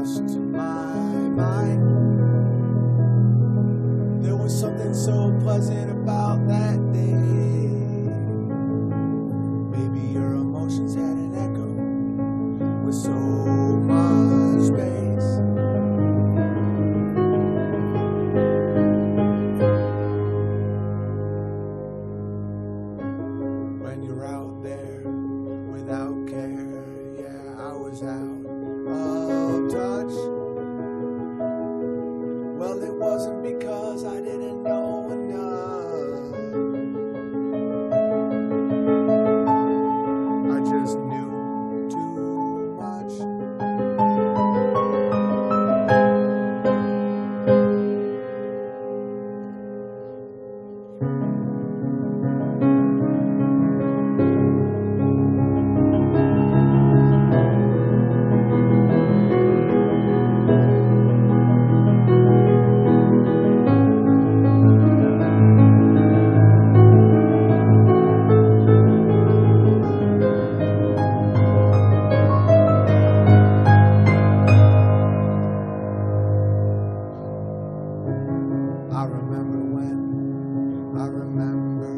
lost my mind. There was something so pleasant about that day. Maybe your emotions had an echo with so much space. When you're out there without care, yeah, I was out of touch. Well, it wasn't because I didn't know enough. I just knew too much. I remember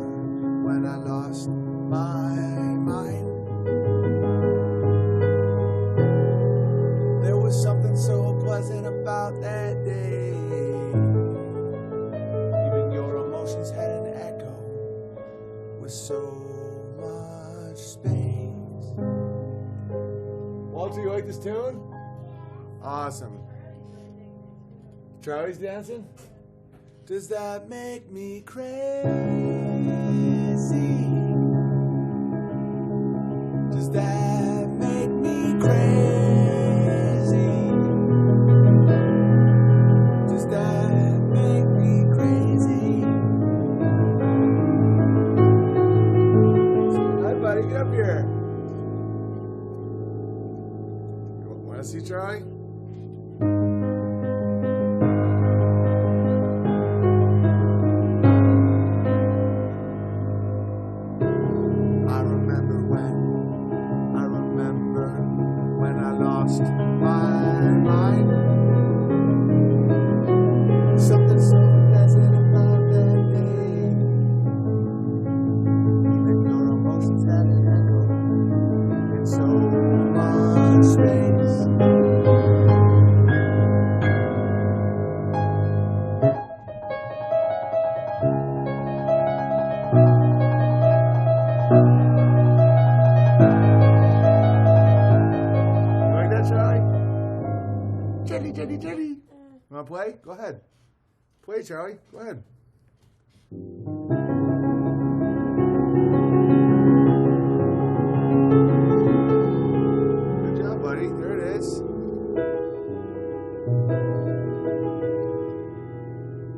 when I lost my mind. There was something so pleasant about that day. Even your emotions had an echo with so much space. Walter, you like this tune? Awesome. Charlie's dancing? Does that make me crazy? Does that make me crazy? Does that make me crazy? Hi, buddy, get up here. You want to see Charlie? Lost my mind. Something so pleasant about that day. Even your emotions had an echo in so much space. Jelly, jelly, jelly. You want to play? Go ahead. Play, Charlie. Go ahead. Good job, buddy. There it is.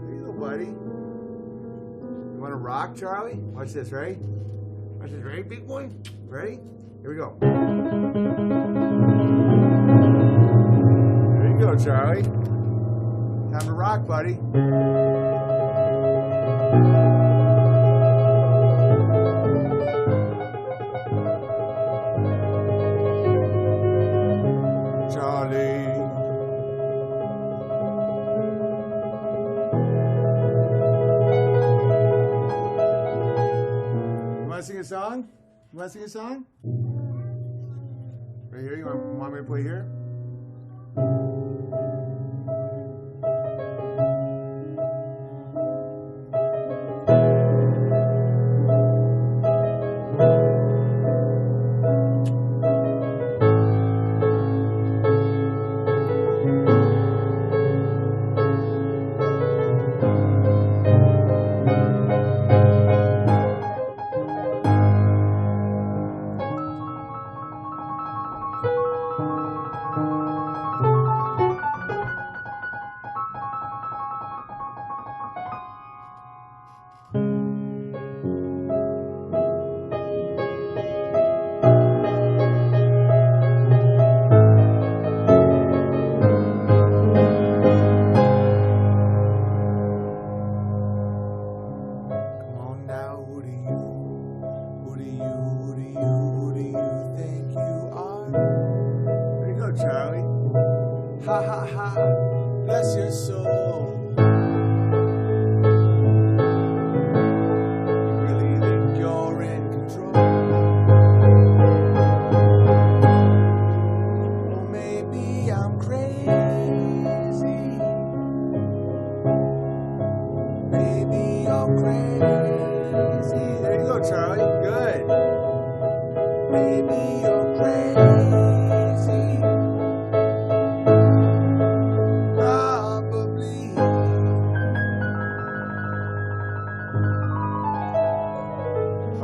There you go, buddy. You want to rock, Charlie? Watch this, ready? Watch this, ready, big boy? Ready? Here we go. Go, Charlie. Time to rock, buddy. Charlie. You want to sing a song? You want to sing a song? Right here? You want me to play here?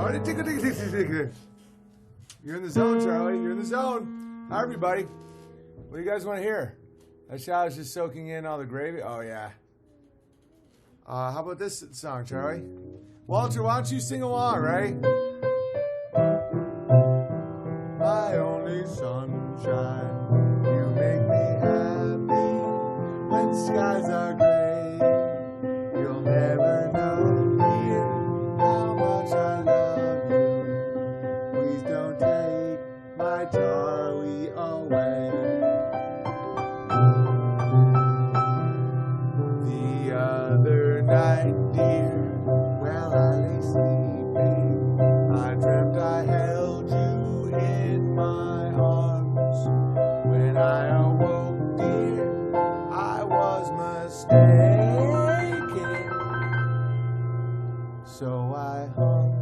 Oh, tickle, tickle, tickle, tickle. You're in the zone, Charlie. You're in the zone. Hi, everybody. What do you guys want to hear? That shower's just soaking in all the gravy. Oh, yeah. How about this song, Charlie? Walter, why don't you sing along, right? My only sunshine, you make me happy when skies are gray. You'll never know, dear, how much I love you. Please don't take my Charlie away. The other night, dear, while I lay sleeping, I dreamt I held you in my arms. When I awoke, dear, I was mistaken. So I hung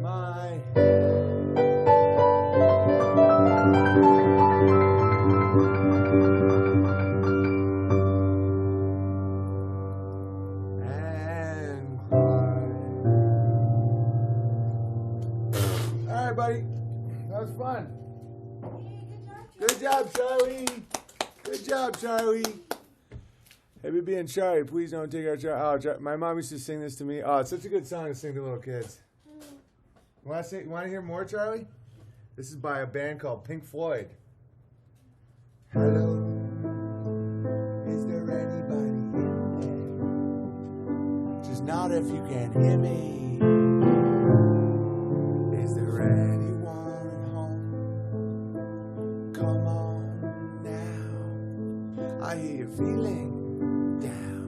my head. And cried. All right, buddy. That was fun. Good job, Charlie. Good job, Charlie. Hey, BB and Charlie, please don't take our Charlie. Oh, my mom used to sing this to me. Oh, it's such a good song to sing to little kids. You want to hear more, Charlie? This is by a band called Pink Floyd. Hello, is there anybody in there? Just not if you can't hear me. Is there anyone at home? Come on now, I hear you feeling down.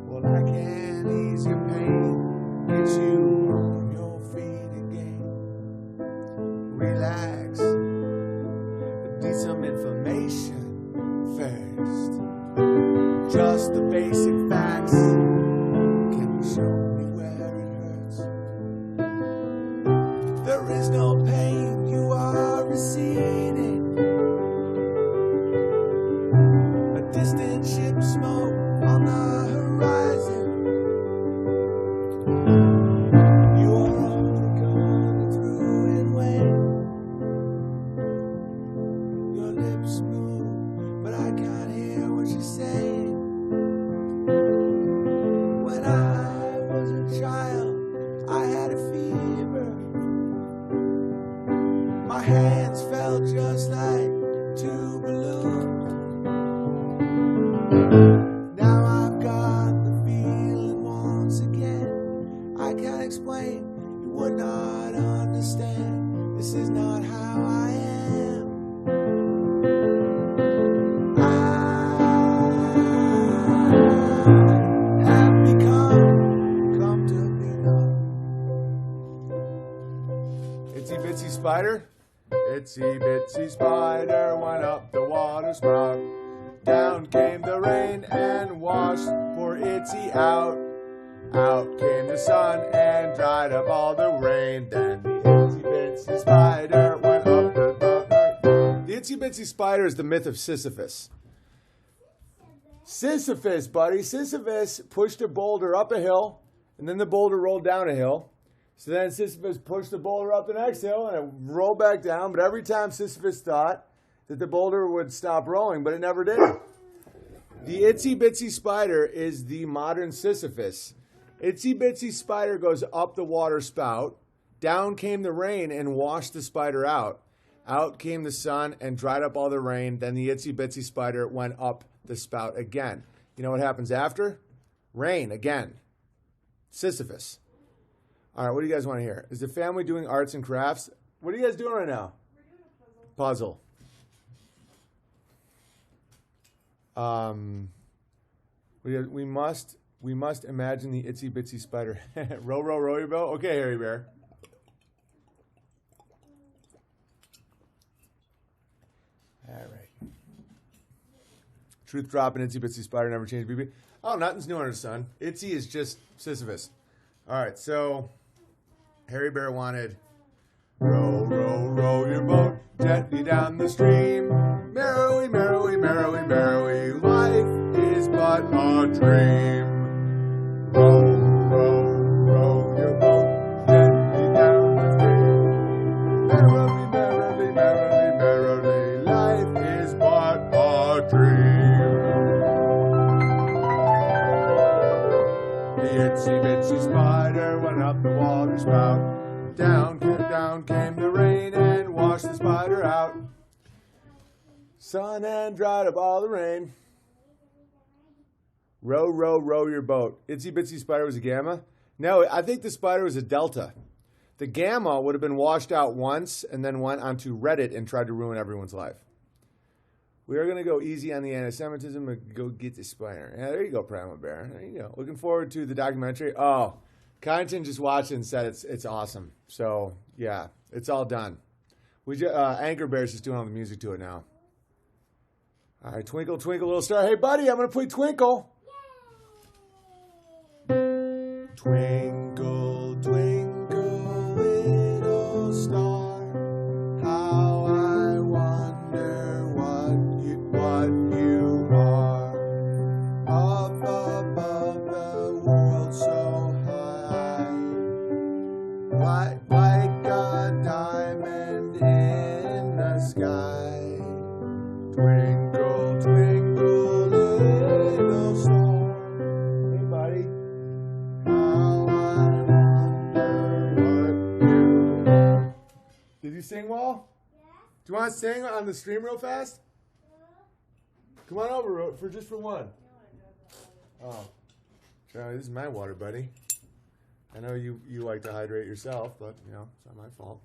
Well, I can ease your pain, get you on your feet again. Relax, need some information first. Just the basic facts. Can you show me where it hurts? There is no pain, you are receding. A distant ship smoke on the horizon. You are only going through and when your lips move, but I can't hear what you're saying. When I was a child, I had a fever. My hands felt just like two balloons. Now I've got the feeling once again. I can't explain, you would not understand. This is not how I am. I have become comfortably numb. Itsy bitsy spider. Itsy bitsy spider went up the water spout. Down came the rain and washed poor Itsy out. Out came the sun and dried up all the rain. Then the itsy bitsy spider went up the mountain. The itsy bitsy spider is the myth of Sisyphus. Sisyphus, buddy. Sisyphus pushed a boulder up a hill, and then the boulder rolled down a hill. So then Sisyphus pushed the boulder up the next hill, and it rolled back down. But every time Sisyphus thought that the boulder would stop rolling, but it never did. The itsy bitsy spider is the modern Sisyphus. Itsy bitsy spider goes up the water spout. Down came the rain and washed the spider out. Out came the sun and dried up all the rain. Then the itsy bitsy spider went up the spout again. You know what happens after? Rain again. Sisyphus. All right, what do you guys want to hear? Is the family doing arts and crafts? What are you guys doing right now? We're doing a puzzle. We must imagine the itsy bitsy spider. Row, row, row your boat. Okay, Harry Bear. All right. Truth drop and itsy bitsy spider never changed. BB. Oh, nothing's new under the sun. Itsy is just Sisyphus. All right, so Harry Bear wanted row, row, row your boat gently down the stream. Merrily, merrily, merrily, merrily, life is but a dream. Row, row, row your boat spider went up the water spout. Down came the rain and washed the spider out. Sun and dried up all the rain. Row, row, row your boat. Itsy Bitsy Spider was a gamma? No, I think the spider was a delta. The gamma would have been washed out once and then went onto Reddit and tried to ruin everyone's life. We are going to go easy on the anti-Semitism and go get the spider. Yeah, there you go, Primal Bear. There you go. Looking forward to the documentary. Oh, Kyneton just watched it and said it's awesome. So, yeah, it's all done. Anchor Bear's just doing all the music to it now. All right, Twinkle, Twinkle, Little Star. Hey, buddy, I'm going to play Twinkle. Yay. Twinkle, twinkle, little star, how I wonder what you are. Up above the world so high, like a diamond in the sky. Twinkle, twinkle, little star. Hey, buddy. How I wonder what you are. Did you sing well? Yeah. Do you want to sing on the stream real fast? Yeah. Come on over for one. Oh. Charlie, this is my water, buddy. I know you like to hydrate yourself, but, you know, it's not my fault.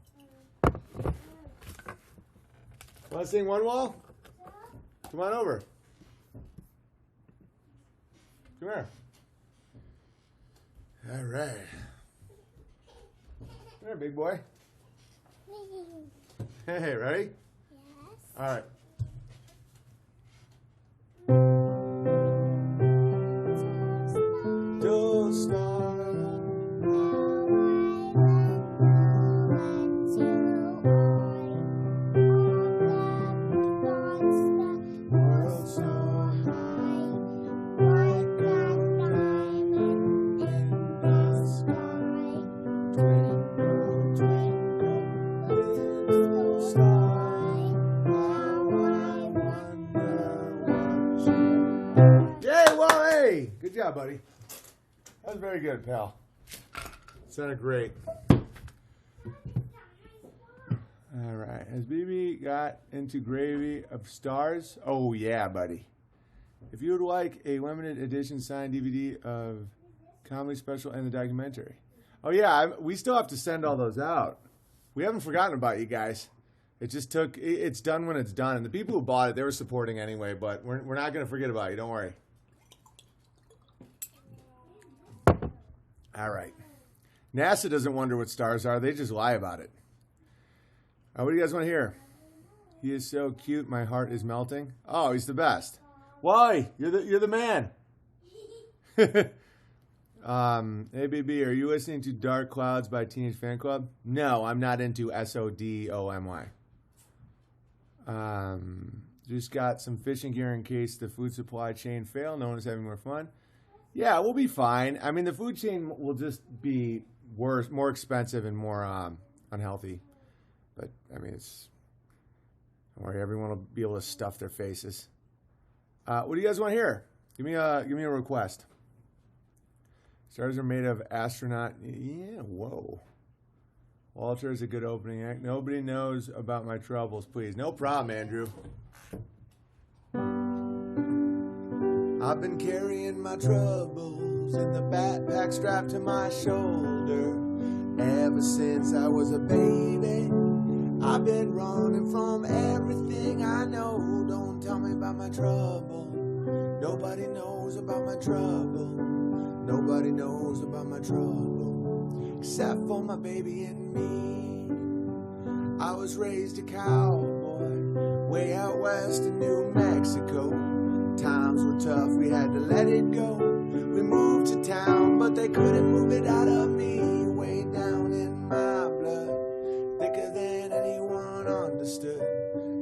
Want to sing one wall? Come on over. Come here. All right. Come here, big boy. Hey, ready? Yes. All right. Good job, buddy. That was very good, pal. Sounded great. All right. Has BB got into gravy of stars? Oh, yeah, buddy. If you would like a limited edition signed DVD of comedy special and the documentary. Oh, yeah, we still have to send all those out. We haven't forgotten about you guys. It just took, it's done when it's done. And the people who bought it, they were supporting anyway, but we're not going to forget about you. Don't worry. All right. NASA doesn't wonder what stars are. They just lie about it. What do you guys want to hear? He is so cute. My heart is melting. Oh, he's the best. Why? You're the man. Hey, baby, are you listening to Dark Clouds by Teenage Fan Club? No, I'm not into SODOMY. Just got some fishing gear in case the food supply chain fail. No one's having more fun. Yeah, we'll be fine. I mean, the food chain will just be worse, more expensive and more unhealthy. But, I mean, don't worry, everyone will be able to stuff their faces. What do you guys want to hear? Give me a request. Stars are made of astronaut. Yeah, whoa. Walter is a good opening act. Nobody knows about my troubles, please. No problem, Andrew. I've been carrying my troubles in the backpack strapped to my shoulder. Ever since I was a baby, I've been running from everything I know. Don't tell me about my trouble. Nobody knows about my trouble. Nobody knows about my trouble, except for my baby and me. I was raised a cowboy, way out west in New Mexico. Times were tough, we had to let it go. We moved to town, but they couldn't move it out of me. Way down in my blood, thicker than anyone understood.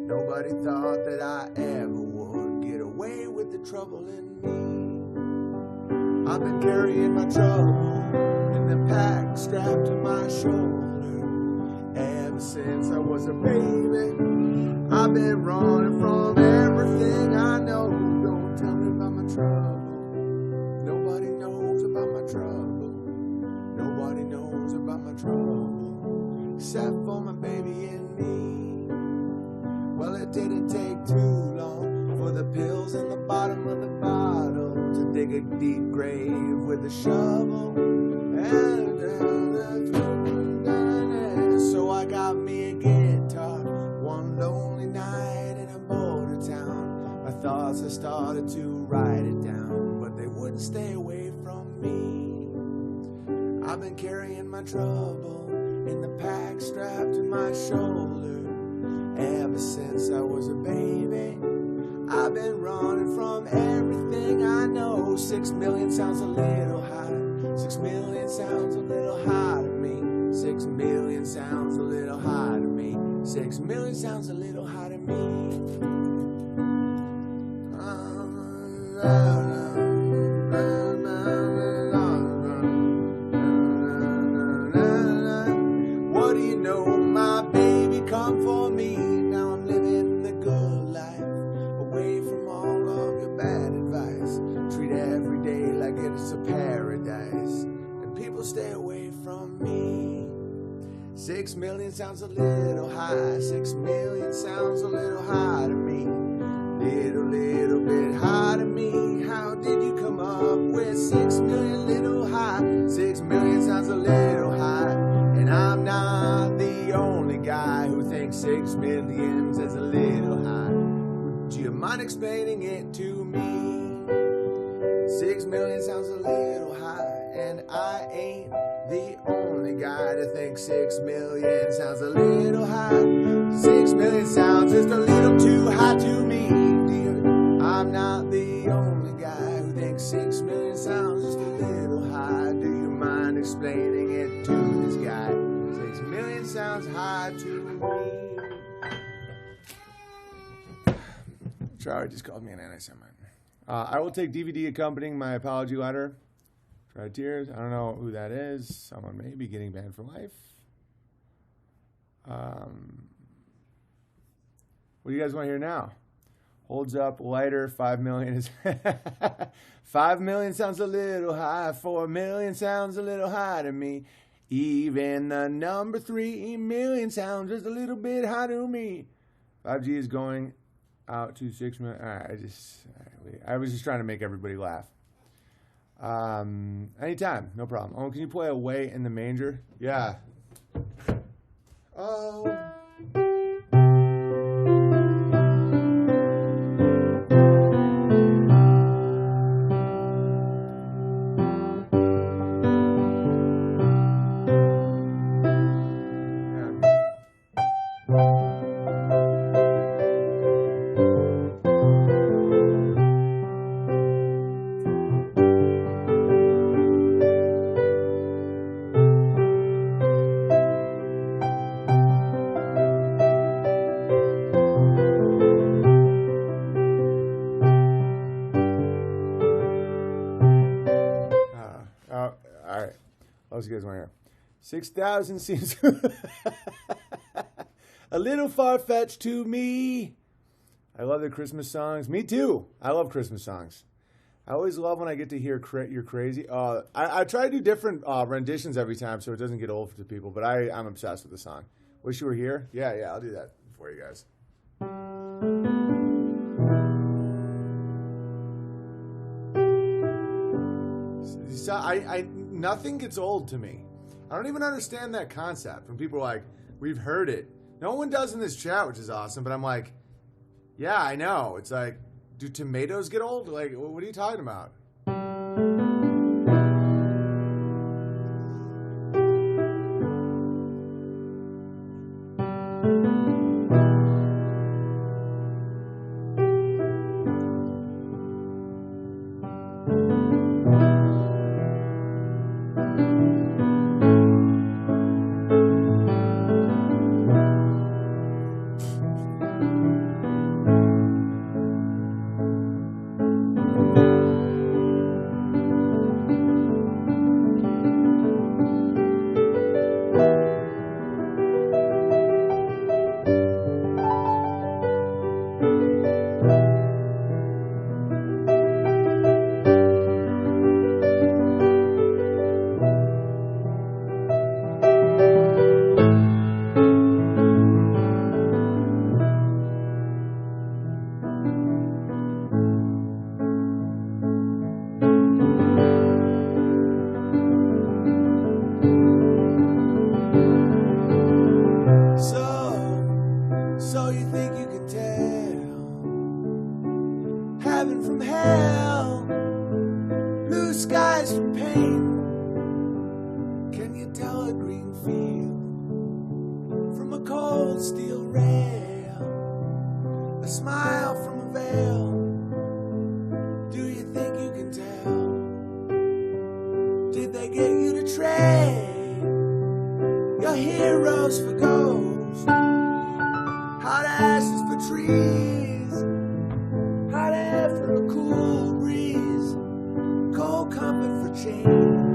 Nobody thought that I ever would get away with the trouble in me. I've been carrying my trouble in the pack strapped to my shoulder. Ever since I was a baby, I've been running from everything I know. Don't tell me about my trouble. Nobody knows about my trouble. except for my baby and me. Well, it didn't take too long for the pills in the bottom of the bottle to dig a deep grave with a shovel. So I got me a guitar one lonely night in a border town. My thoughts, I started to write it down, but they wouldn't stay away from me. I've been carrying my trouble in the pack strapped to my shoulder ever since I was a baby. I've been running from everything I know. 6 million sounds a little high. 6 million sounds a little high to me. 6 million sounds a little high to me. 6 million sounds a little high to me. What do you know, my baby come for me. Now I'm living the good life, away from all of your bad advice. Treat every day like it's a paradise, and people stay away from me. 6 million sounds a little high. 6 million sounds a little high to me. Little bit high to me. How did you come up with 6 million little high? 6 million sounds a little high, and I'm not the only guy who thinks 6 million is a little high. Would you mind explaining it to me? 6 million sounds a little high, and I ain't the only guy to think 6 million sounds a little high. 6 million sounds just a little too high to me, dear. I'm not the only guy who thinks 6 million sounds just a little high. Do you mind explaining it to this guy? 6 million sounds high to me. Charlie just called me an anti-Semite. I will take DVD accompanying my apology letter. Try tears. I don't know who that is. Someone may be getting banned for life. What do you guys want to hear now? Holds up, lighter, 5 million is 5 million sounds a little high. 4 million sounds a little high to me. Even the number 3 million sounds just a little bit high to me. 5G is going out to 6 million. All right, I was just trying to make everybody laugh. Anytime, no problem. Oh, can you play Away in the Manger? Yeah. Oh. All right. What else you guys want to hear? 6,000 seems a little far-fetched to me. I love the Christmas songs. Me too. I love Christmas songs. I always love when I get to hear You're Crazy. I try to do different renditions every time so it doesn't get old to people, but I'm obsessed with the song. Wish You Were Here? Yeah, I'll do that for you guys. So nothing gets old to me. I don't even understand that concept. When people are like, we've heard it. No one does in this chat, which is awesome, but I'm like, yeah, I know. It's like, do tomatoes get old? Like, what are you talking about? tell a green field from a cold steel rail, a smile from a veil. Do you think you can tell? Did they get you to trade your heroes for ghosts, hot ashes for trees, hot air for a cool breeze, cold comfort for change?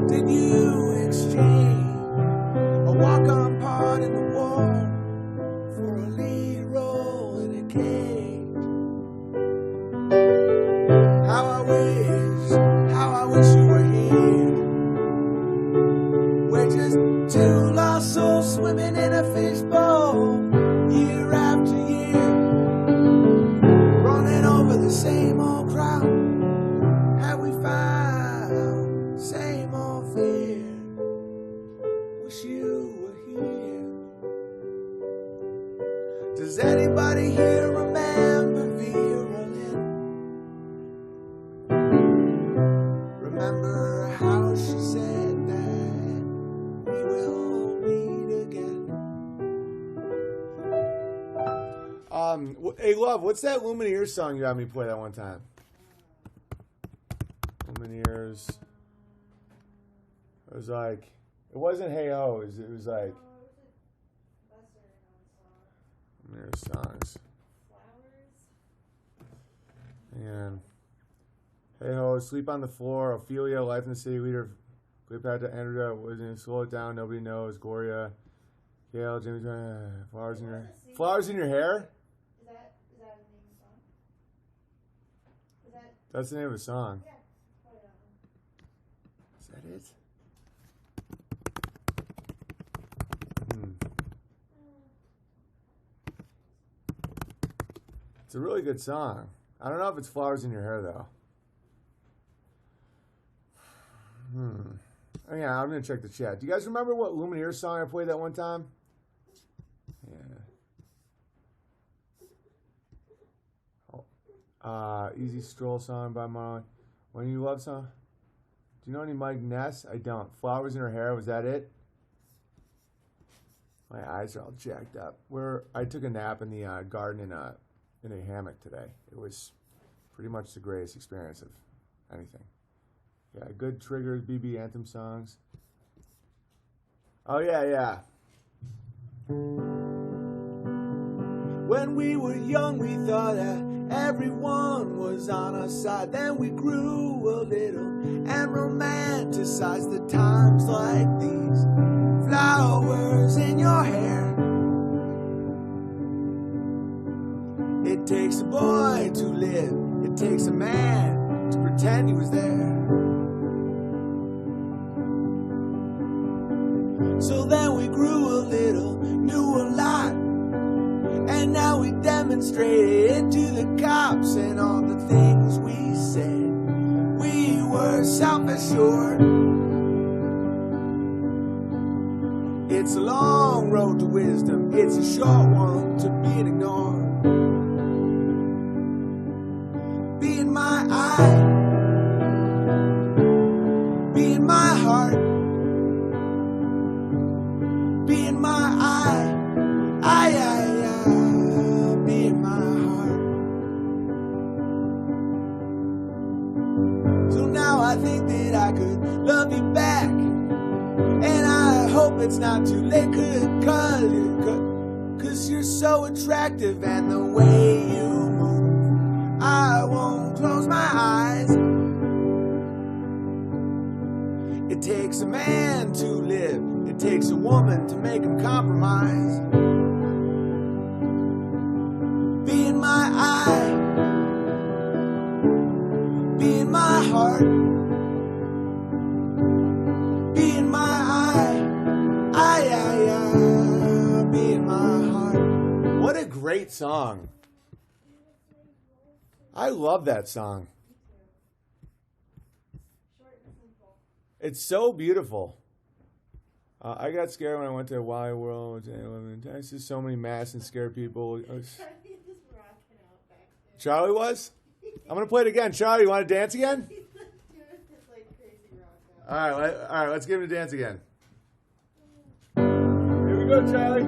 Did you exchange a walk-on part in the war for a lead role in a cage? How I wish you were here. We're just two lost souls swimming in a fishbowl, year after year, running over the same old crowd. Have we found same old fear? Wish you were here. Does anybody here remember Vera Lynn? Remember how she said that we will meet again? Hey, love, what's that Lumineers song you had me play that one time? Lumineers. It was like, it wasn't Hey Ho, it was like Lumineers songs. And Hey Ho, Sleep on the Floor, Ophelia, Life in the City, Leader, Cleopatra, Andrea, wasn't Slow It Down, Nobody Knows, Gloria, Gail, Jimmy, Flowers in Your Hair? Is that the name of the song? Is that? That's the name of the song. Yeah. Play that one. Is that it? It's a really good song. I don't know if it's Flowers in Your Hair, though. Oh, yeah, I'm going to check the chat. Do you guys remember what Lumineers song I played that one time? Yeah. Easy Stroll song by Marlon. When You Love song? Do you know any Mike Ness? I don't. Flowers in Her Hair, was that it? My eyes are all jacked up. I took a nap in the garden in a hammock today. It was pretty much the greatest experience of anything. Yeah, good triggers, BB anthem songs. Oh, yeah. When we were young, we thought that everyone was on our side. Then we grew a little and romanticized the times like these. Flowers in your hair. It takes a boy to live. It takes a man to pretend he was there. So then we grew a little, knew a lot, and now we demonstrate it to the cops and all the things we said. We were self-assured. It's a long road to wisdom, it's a short one to being ignored. Be in my eye, be in my heart. Be in my eye, be in my heart. So now I think that I could love you back, and I hope it's not too late, cause you're so attractive, and the way you move, I won't close my eyes. It takes a man to live. It takes a woman to make him compromise. Be in my eye, be in my heart, be in my eye, be in my heart. What a great song. I love that song. It's so beautiful. I got scared when I went to Wally World. I see so many masks and scared people. Charlie was? I'm going to play it again. Charlie, you want to dance again? All right, let's give it a dance again. Here we go, Charlie.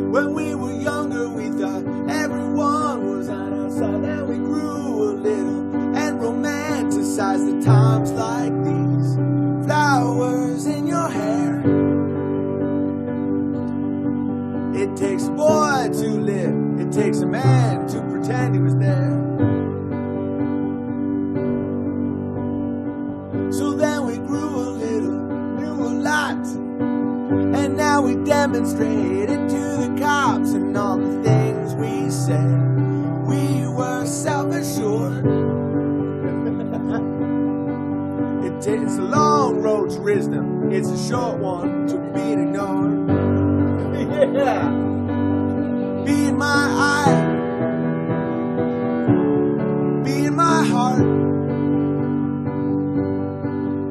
When we were younger, we thought everyone was on our side. Then we grew a little and romanticized the times like these. Flowers in your hair. It takes a boy to live. It takes a man to pretend he was there. So then we grew a little, knew a lot, and now we demonstrate it to the cops and all the things we said. We were self-assured. It's a long road to wisdom. It's a short one to being ignored. Yeah. Be in my eye. Be in my heart.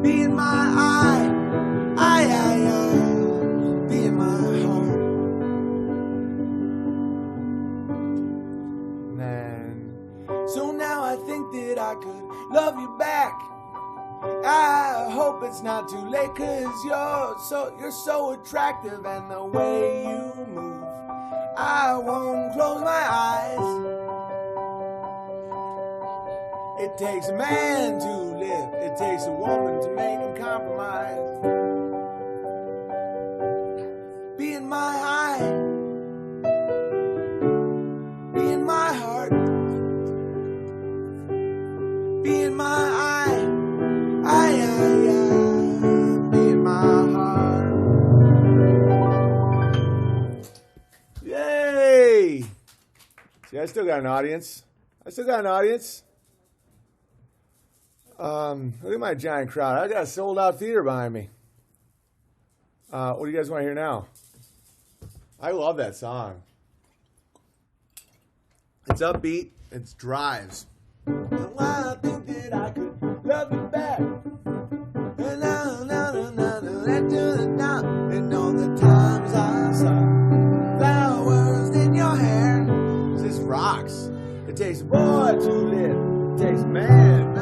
Be in my eye. Be in my heart. Man. So now I think that I could love you back. I hope it's not too late, 'cause you're so attractive, and the way you move, I won't close my eyes. It takes a man to live, it takes a woman to make him compromise. Be in my eye, be in my heart, be in my eye. Be in my heart. Yay! See, I still got an audience. Look at my giant crowd. I got a sold out theater behind me. What do you guys want to hear now? I love that song. It's upbeat. It drives. And why I think that I could love you back. And all the times I saw flowers in your hair. This rocks. It takes a boy to live. It takes a man.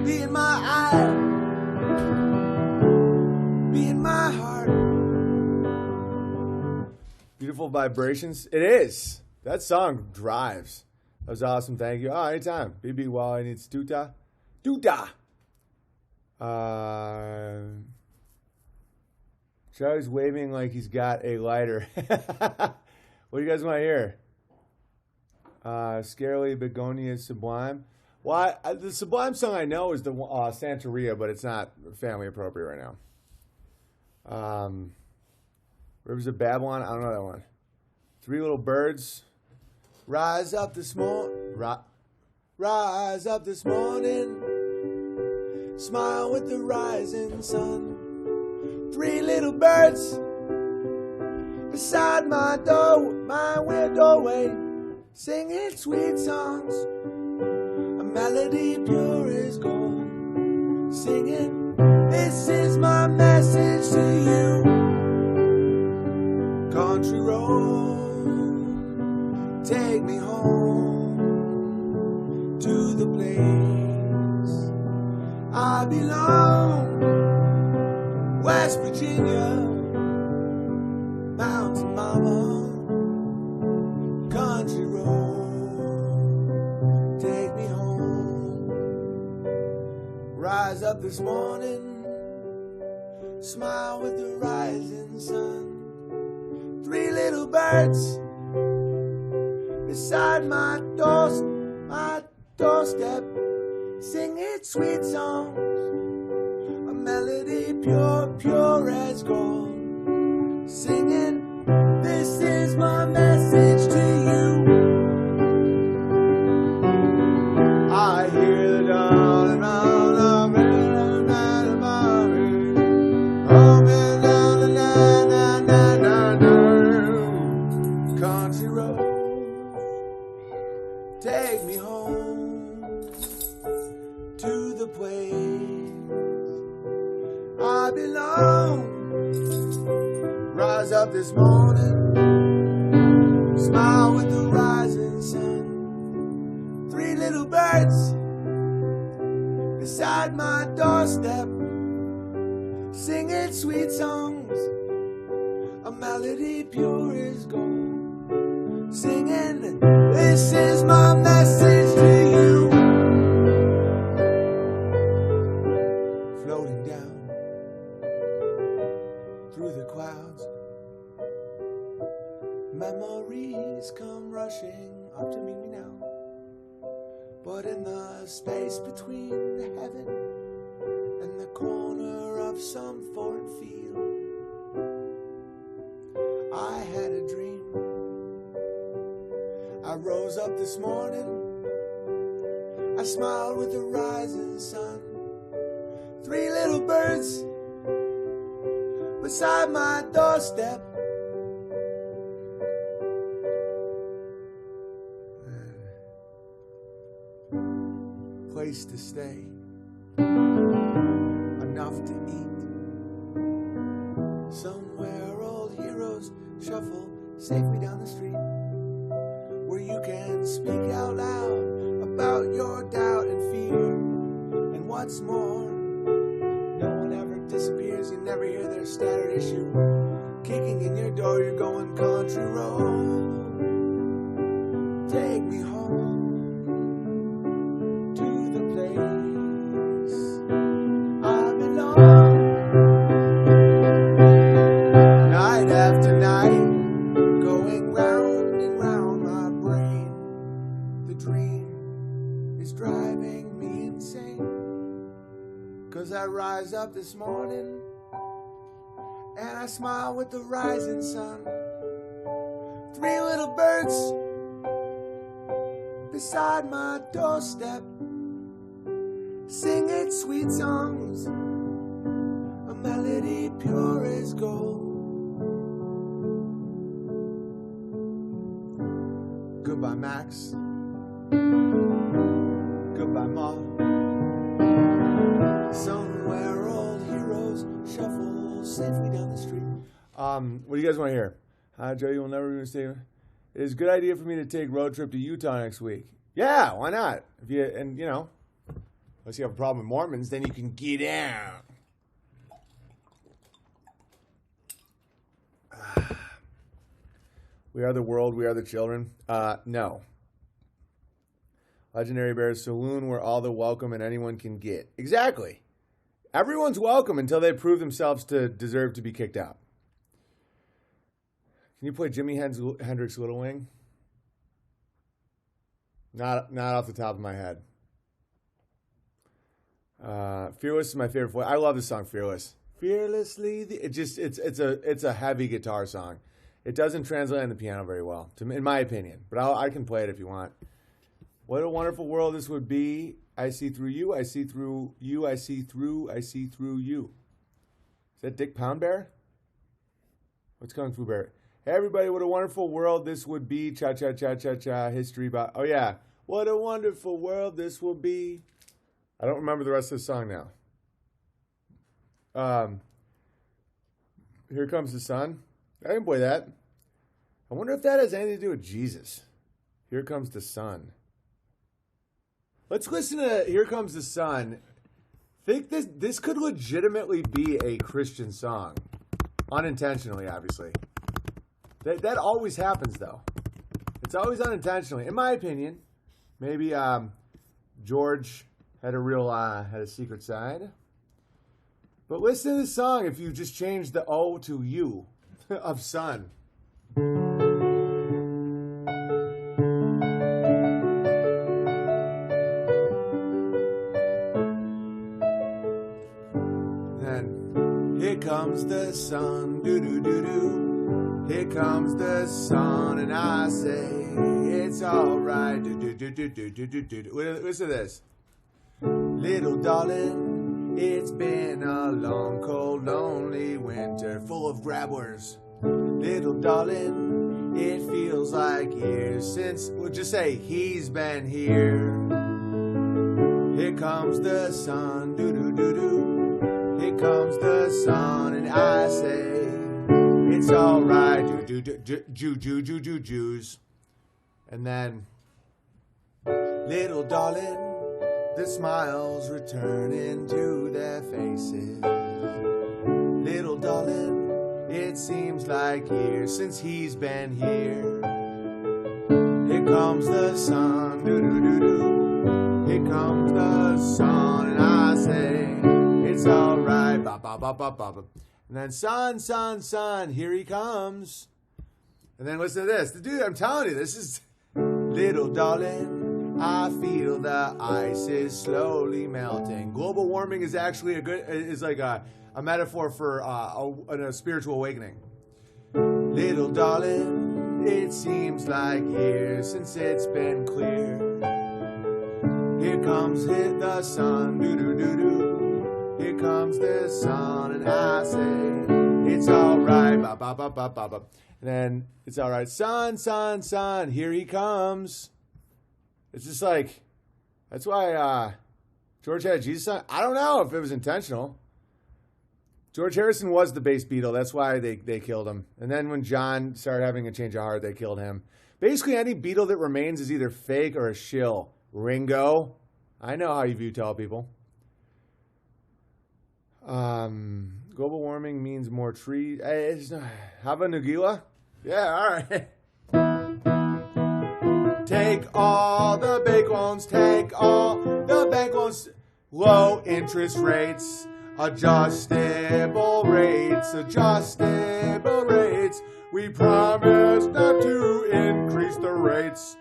Be in my eye. Be in my heart. Beautiful vibrations. It is. That song drives. That was awesome. Thank you. Oh, anytime. BB Wally needs Duda. Charlie's waving like he's got a lighter. What do you guys want to hear? Scarily Begonia Sublime. Well, the Sublime song I know is the Santeria, but it's not family appropriate right now. Rivers of Babylon. I don't know that one. Three Little Birds. Rise up this morning. Rise up this morning. Smile with the rising sun. Three little birds beside my doorway, singing sweet songs. A melody pure is gold. Singing, this is my message to you. Country road, take me home to the place I belong. West Virginia, mountain mama, country road, take me home. Rise up this morning, smile with the rising sun. Three little birds beside my doorstep, singing sweet songs. A melody pure as gold. Singing, this is my message to you. I hear the dawn and all the rain and the morning. Oh, man, na. Country road, take me home to the place I belong. Rise up this morning, smile with the rising sun. Three little beside my doorstep, singing sweet songs, a melody pure as gold, singing, this is my message to you. Floating down through the clouds, memories come rushing up to meet me now. But in the space between the heaven and the corner of some foreign field, I had a dream. I rose up this morning, I smiled with the rising sun. 3 little birds beside my doorstep, place to stay, enough to eat. Somewhere old heroes shuffle safely down the street, where you can speak out loud about your doubt and fear. And what's more, no one ever disappears. You never hear their static issue kicking in your door. You're going country road, take me home. I rise up this morning and I smile with the rising sun. 3 little birds beside my doorstep, singing sweet songs, a melody pure as gold. Goodbye, Max. Goodbye, Mom. Somewhere old heroes shuffle safely down the street. What do you guys want to hear? Hi, Joe, you'll never be mistaken. It is a good idea for me to take road trip to Utah next week. Yeah, why not? If you unless you have a problem with Mormons, then you can get out. We are the world, we are the children. No. Legendary Bears Saloon, where all the welcome and anyone can get. Exactly. Everyone's welcome until they prove themselves to deserve to be kicked out. Can you play Jimi Hendrix Little Wing? Not off the top of my head. Fearless is my favorite voice. I love this song, Fearless. Fearlessly, it's a heavy guitar song. It doesn't translate on the piano very well, in my opinion. But I can play it if you want. What a wonderful world this would be. I see through you, I see through you, I see through you. Is that Dick Poundbear? What's Kung Fu Bear? Hey everybody, what a wonderful world this would be. Cha cha cha cha cha. History about. Oh yeah. What a wonderful world this will be. I don't remember the rest of the song now. Here Comes the Sun. I didn't play that. I wonder if that has anything to do with Jesus. Here Comes the Sun. Let's listen to Here Comes the Sun. Think this could legitimately be a Christian song. Unintentionally, obviously. That always happens, though. It's always unintentionally, in my opinion. Maybe George had a secret side. But listen to this song if you just change the O to U of sun. Here comes the sun, doo-doo-doo-doo. Here comes the sun, and I say, it's alright, doo-doo-doo-doo-doo-doo. Listen to this. Little darling, it's been a long, cold, lonely winter full of grabblers. Little darling, it feels like years since, we'll just say, he's been here. Here comes the sun, doo-doo-doo-doo. Here comes the sun, and I say, it's alright, Jews. And then, little darling, the smiles returning to their faces. Little darling, it seems like years since he's been here. Here comes the sun, doo-doo-doo-doo. Here comes the sun, and I say, it's alright, ba-ba-ba-ba-ba. And then, son, son, son, here he comes. And then listen to this. Dude, I'm telling you, this is... Little darling, I feel the ice is slowly melting. Global warming is actually a metaphor for a spiritual awakening. Little darling, it seems like years since it's been clear. Here comes the sun, doo-doo-doo-doo. Here comes the sun, and I say, it's alright, ba-ba-ba-ba-ba-ba. And then, it's alright, son, son, son, here he comes. It's just like, that's why George had a Jesus song. I don't know if it was intentional. George Harrison was the bass Beatle. That's why they killed him. And then when John started having a change of heart, they killed him. Basically, any Beatle that remains is either fake or a shill. Ringo, I know how you view tall people. Global warming means more trees. Hava Nagila? Yeah, all right. Take all the bank loans, take all the bank loans. Low interest rates, adjustable rates, adjustable rates. We promise not to increase the rates.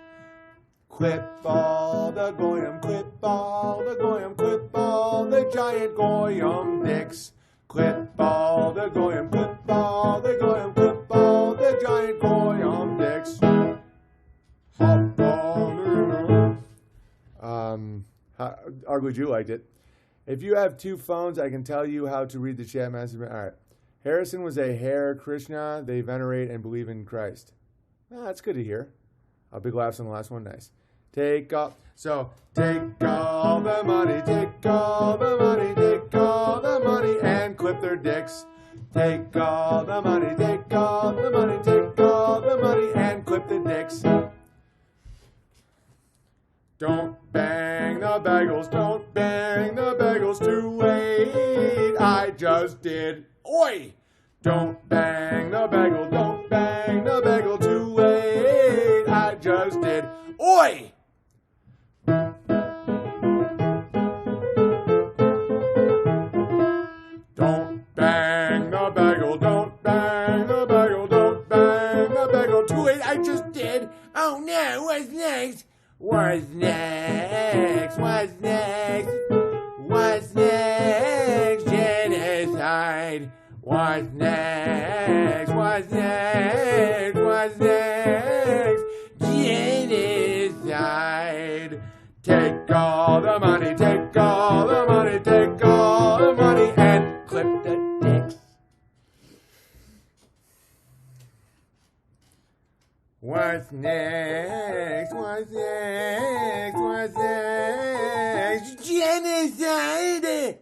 Clip all the goyim, clip all the goyim, clip all the giant goyim dicks. Clip all the goyim, clip all the goyim, clip all the giant goyim dicks. Arguably Jew liked it. If you have two phones, I can tell you how to read the chat message. All right. Harrison was a Hare Krishna. They venerate and believe in Christ. Oh, that's good to hear. Big laughs on the last one. Nice. Take all the money, take all the money, take all the money, and clip their dicks. Take all the money, take all the money, take all the money, and clip the dicks. Don't bang the bagels, don't bang the bagels, too late, I just did. Oi! Don't bang the bagel, don't bang the bagel, too late, I just did. Oi! Don't bang the bagel, don't bang the bagel, don't bang the bagel, too late, I just did. Oh no, what's next? What's next? What's next? What's next? Genocide. What's next? What's next? What's next? Genocide. Take all the money, take all the money, take all the money, and clip the dicks. What's next? What's next? What's next? Genocide!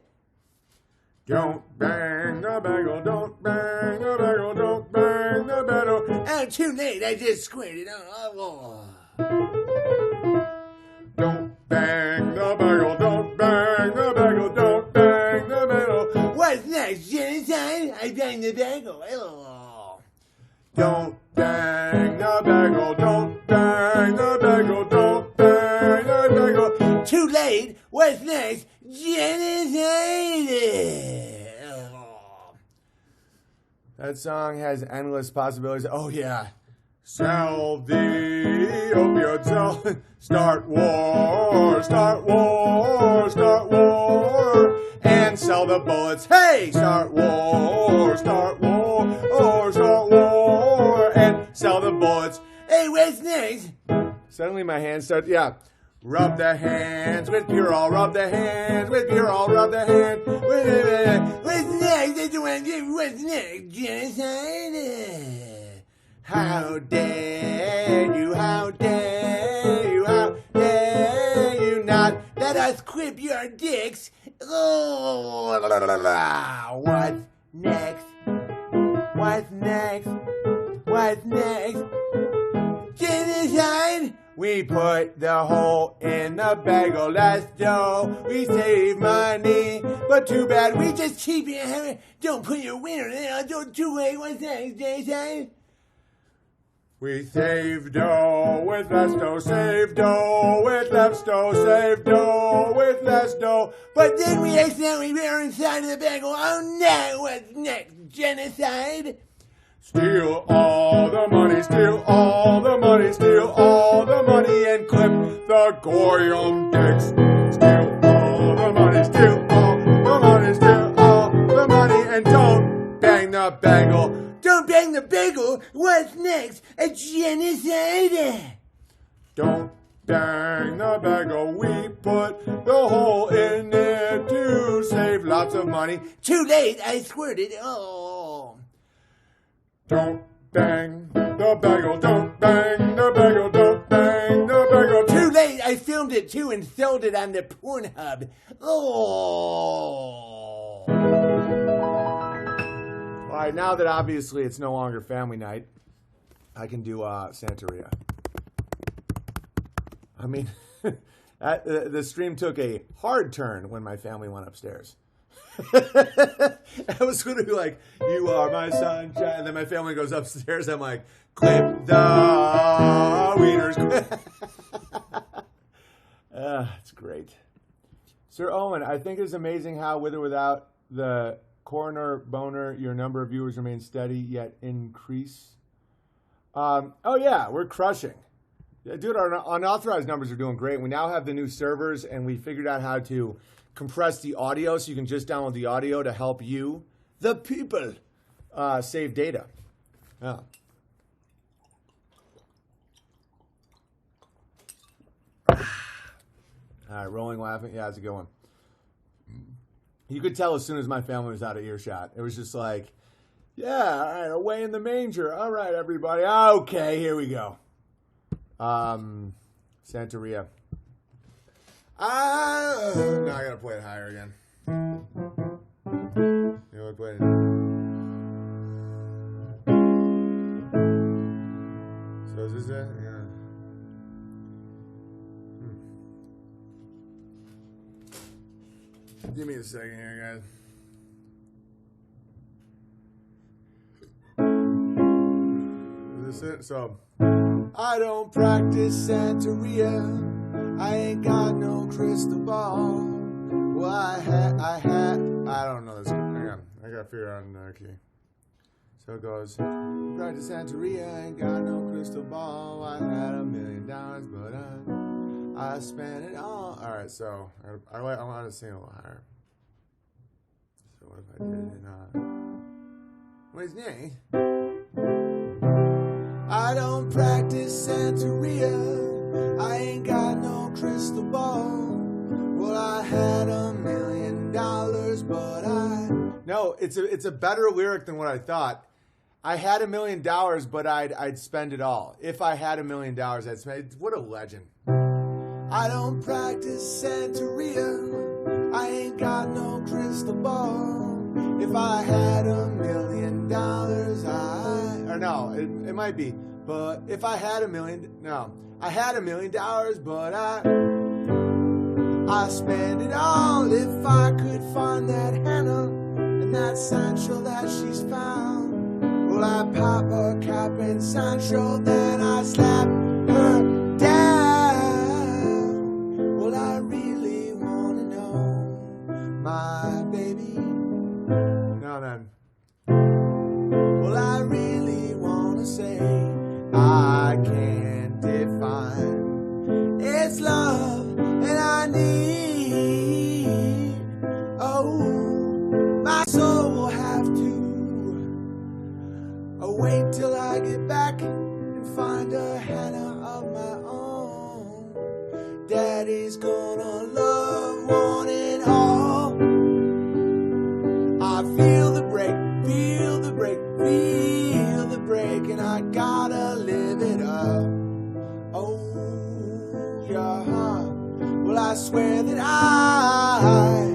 Don't bang the bagel, don't bang the bagel, don't bang the bagel. Oh, too late, I just squirted. Oh. Don't bang the bagel, don't bang the bagel, don't bang the bagel. What's next? Genocide? I banged the bagel. Oh. Don't bang the bagel, don't bang the bagel, don't bang the bagel. Too late. What's next? Genocide. Oh. That song has endless possibilities. Oh yeah. Sell the opioids, start war, start war, start war, and sell the bullets. Hey, start war, start war, or start war, and sell the bullets. Hey, what's next? Suddenly my hands start, yeah. Rub the hands with Purell, rub the hands with Purell, rub the hands with what's next? What's next? Genocide. How dare you, how dare you, how dare you not let us clip your dicks? Oh, what's next? What's next? What's next? Genocide? We put the hole in the bagel. Let's go. We save money, but too bad we just keep it. Don't put your winner there. Don't do it. What's next, Jason? We save dough with less dough, save dough with less dough, save dough with less dough. But then we accidentally were inside of the bagel. Oh no, what's next? Genocide? Steal all the money, steal all the money, steal all the money, and clip the goyim dicks. Steal all the money, steal all the money, steal all the money, and don't bang the bagel. Don't bang the bagel. What's next? A genocide. Don't bang the bagel. We put the hole in there to save lots of money. Too late. I squirted. Oh. Don't bang the bagel. Don't bang the bagel. Don't bang the bagel. Too late. I filmed it too and sold it on the Pornhub. Oh. All right, now that obviously it's no longer family night, I can do Santeria. I mean, the stream took a hard turn when my family went upstairs. I was going to be like, you are my sunshine. And then my family goes upstairs. I'm like, clip the wieners. It's great. Sir Owen, I think it's amazing how, with or without the coroner boner, your number of viewers remains steady yet increase. Oh yeah, we're crushing. Dude, our unauthorized numbers are doing great. We now have the new servers, and we figured out how to compress the audio so you can just download the audio to help you, the people, save data. Yeah. All right, rolling laughing. Yeah, it's a good one. You could tell as soon as my family was out of earshot. It was just like, yeah, all right, away in the manger. All right, everybody. Okay, here we go. Santeria. No, I gotta play it higher again. You know, play it. So is this it? Yeah. Give me a second here, guys. Is this it? So, I don't practice Santeria. I ain't got no crystal ball. Well, I don't know this. Hang on. I gotta figure out another key. So it goes, practice Santeria. I ain't got no crystal ball. I had $1 million, but I spent it all. All right, so I want to sing a little higher. So what if I did it in what's name? I don't practice Santeria. I ain't got no crystal ball. Well, I had $1 million, but no. It's a better lyric than what I thought. I had $1 million, but I'd spend it all. If I had $1 million, I'd spend it. What a legend. I don't practice Santeria. I ain't got no crystal ball. If I had $1 million, it might be. But if I had I had $1 million, but I spend it all. If I could find that Hannah and that Sancho that she's found, well, I pop her cap in Sancho, then I slap her down. Well, I really wanna know, my baby. Now then. Well, I really wanna say I can't define. It's love, and I need. Oh, my soul will have to wait till I get back and find a Hannah of my own. Daddy's gonna love one and all. I feel the break, feel the break, feel the break, and I gotta live it up. Oh, yeah. Well, I swear that I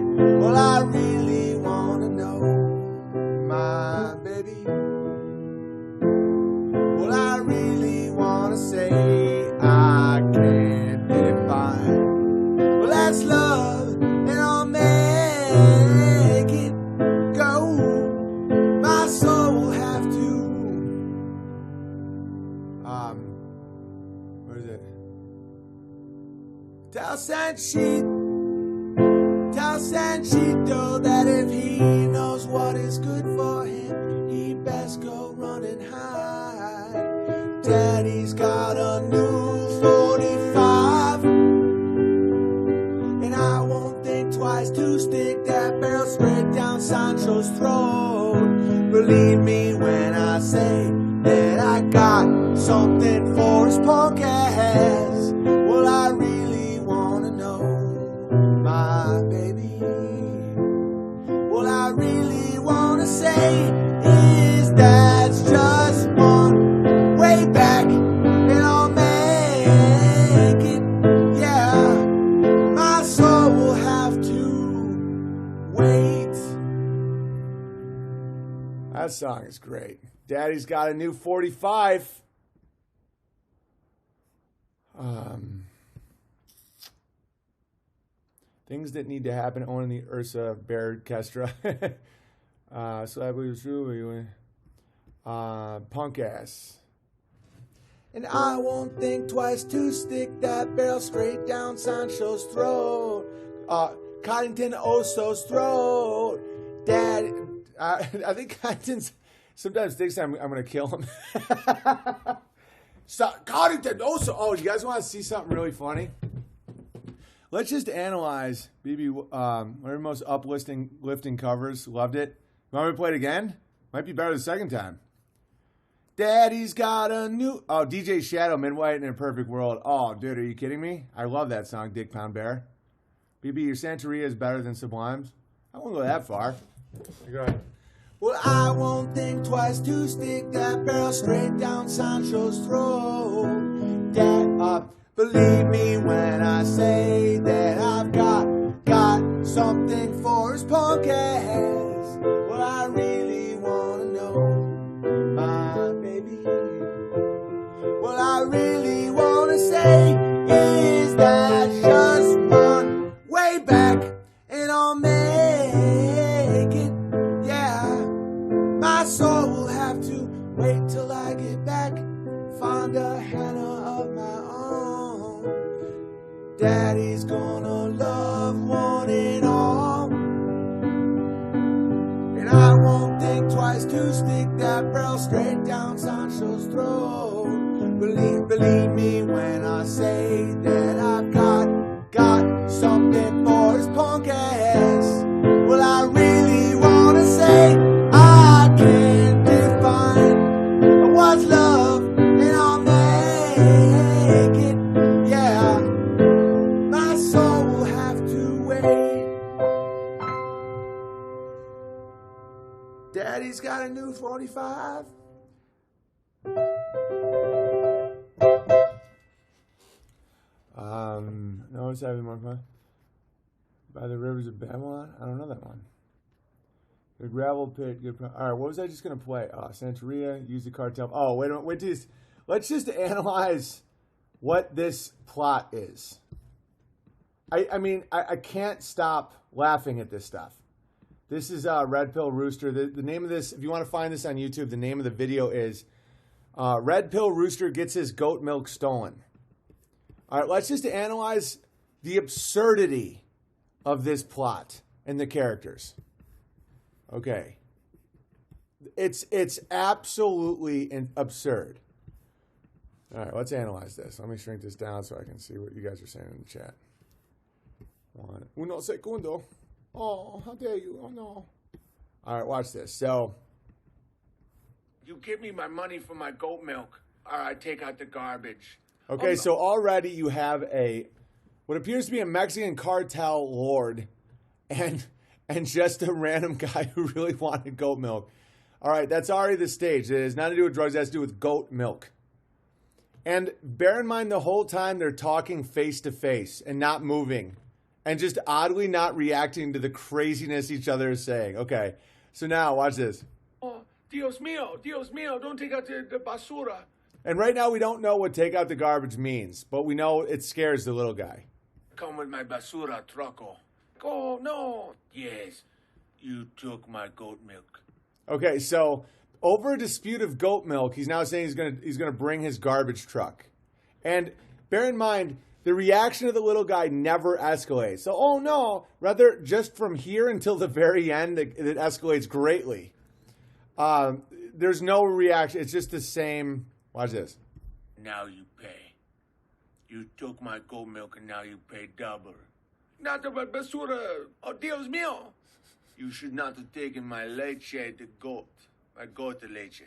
Tell Sanchito that if he knows what is good for him, he best go run and hide. Daddy's got a new 45, and I won't think twice to stick that barrel straight down Sancho's throat. Believe me when I say that I got something for his punk ass. Well, I really wanna know, my baby. Well, I really wanna say is that's just one way back, and I'll make it. Yeah, my soul will have to wait. That song is great. Daddy's got a new 45. Things that need to happen on the Ursa Bear Orchestra. So I believe it's true. Punk ass. And I won't think twice to stick that barrel straight down Sancho's throat. Coddington Oso's throat. Dad, I think Coddington's sometimes thinks I'm going to kill him. Stop. Coddington Oso. Oh, you guys want to see something really funny? Let's just analyze BB, one of the most uplifting covers. Loved it. You want me to play it again? Might be better the second time. Daddy's got a new... Oh, DJ Shadow, Midwhite in a Perfect World. Oh, dude, are you kidding me? I love that song, Dick Pound Bear. BB, your Santeria is better than Sublime's. I won't go that far. Go ahead. Well, I won't think twice to stick that barrel straight down Sancho's throat. Dad, believe me when I say that I've got something for his punk ass. Well, I really want to know, my baby. Well, I really want to say, is that just one way back, and I'll make it. Yeah, my soul will have to wait till I get back, find a Hannah of my own. Daddy's gonna love one and all, and I won't think twice to stick that barrel straight down Sancho's throat. Believe me when I say that I've got something for his punk ass. Well, I really wanna say I can't define what's love, and I'll make it. Yeah, my soul will have to wait. Daddy's got a new 45. No, it's having more fun. By the Rivers of Babylon? I don't know that one. The Gravel Pit. Good. All right, what was I just going to play? Santeria, Use the Cartel. Oh, wait a minute. Wait till this. Let's just analyze what this plot is. I mean, I can't stop laughing at this stuff. This is Red Pill Rooster. The name of this, if you want to find this on YouTube, the name of the video is Red Pill Rooster Gets His Goat Milk Stolen. All right, let's just analyze the absurdity of this plot and the characters. Okay. It's absolutely absurd. All right, let's analyze this. Let me shrink this down so I can see what you guys are saying in the chat. Uno segundo. Oh, how dare you? Oh, no. All right, watch this. So, you give me my money for my goat milk, or I take out the garbage. Okay, so already you have what appears to be a Mexican cartel lord and just a random guy who really wanted goat milk. All right, that's already the stage. It has nothing to do with drugs. It has to do with goat milk. And bear in mind the whole time they're talking face to face and not moving and just oddly not reacting to the craziness each other is saying. Okay, so now watch this. Oh, Dios mío, don't take out the basura. And right now we don't know what take out the garbage means, but we know it scares the little guy. Come with my basura, trucko. Oh, no. Yes, you took my goat milk. Okay, so over a dispute of goat milk, he's now saying he's gonna bring his garbage truck. And bear in mind, the reaction of the little guy never escalates. So, oh no, rather just from here until the very end, it escalates greatly. There's no reaction. It's just the same. Watch this. Now you pay. You took my goat milk and now you pay double. Nada basura. Oh, Dios mío. You should not have taken my leche, the goat. My goat, the leche.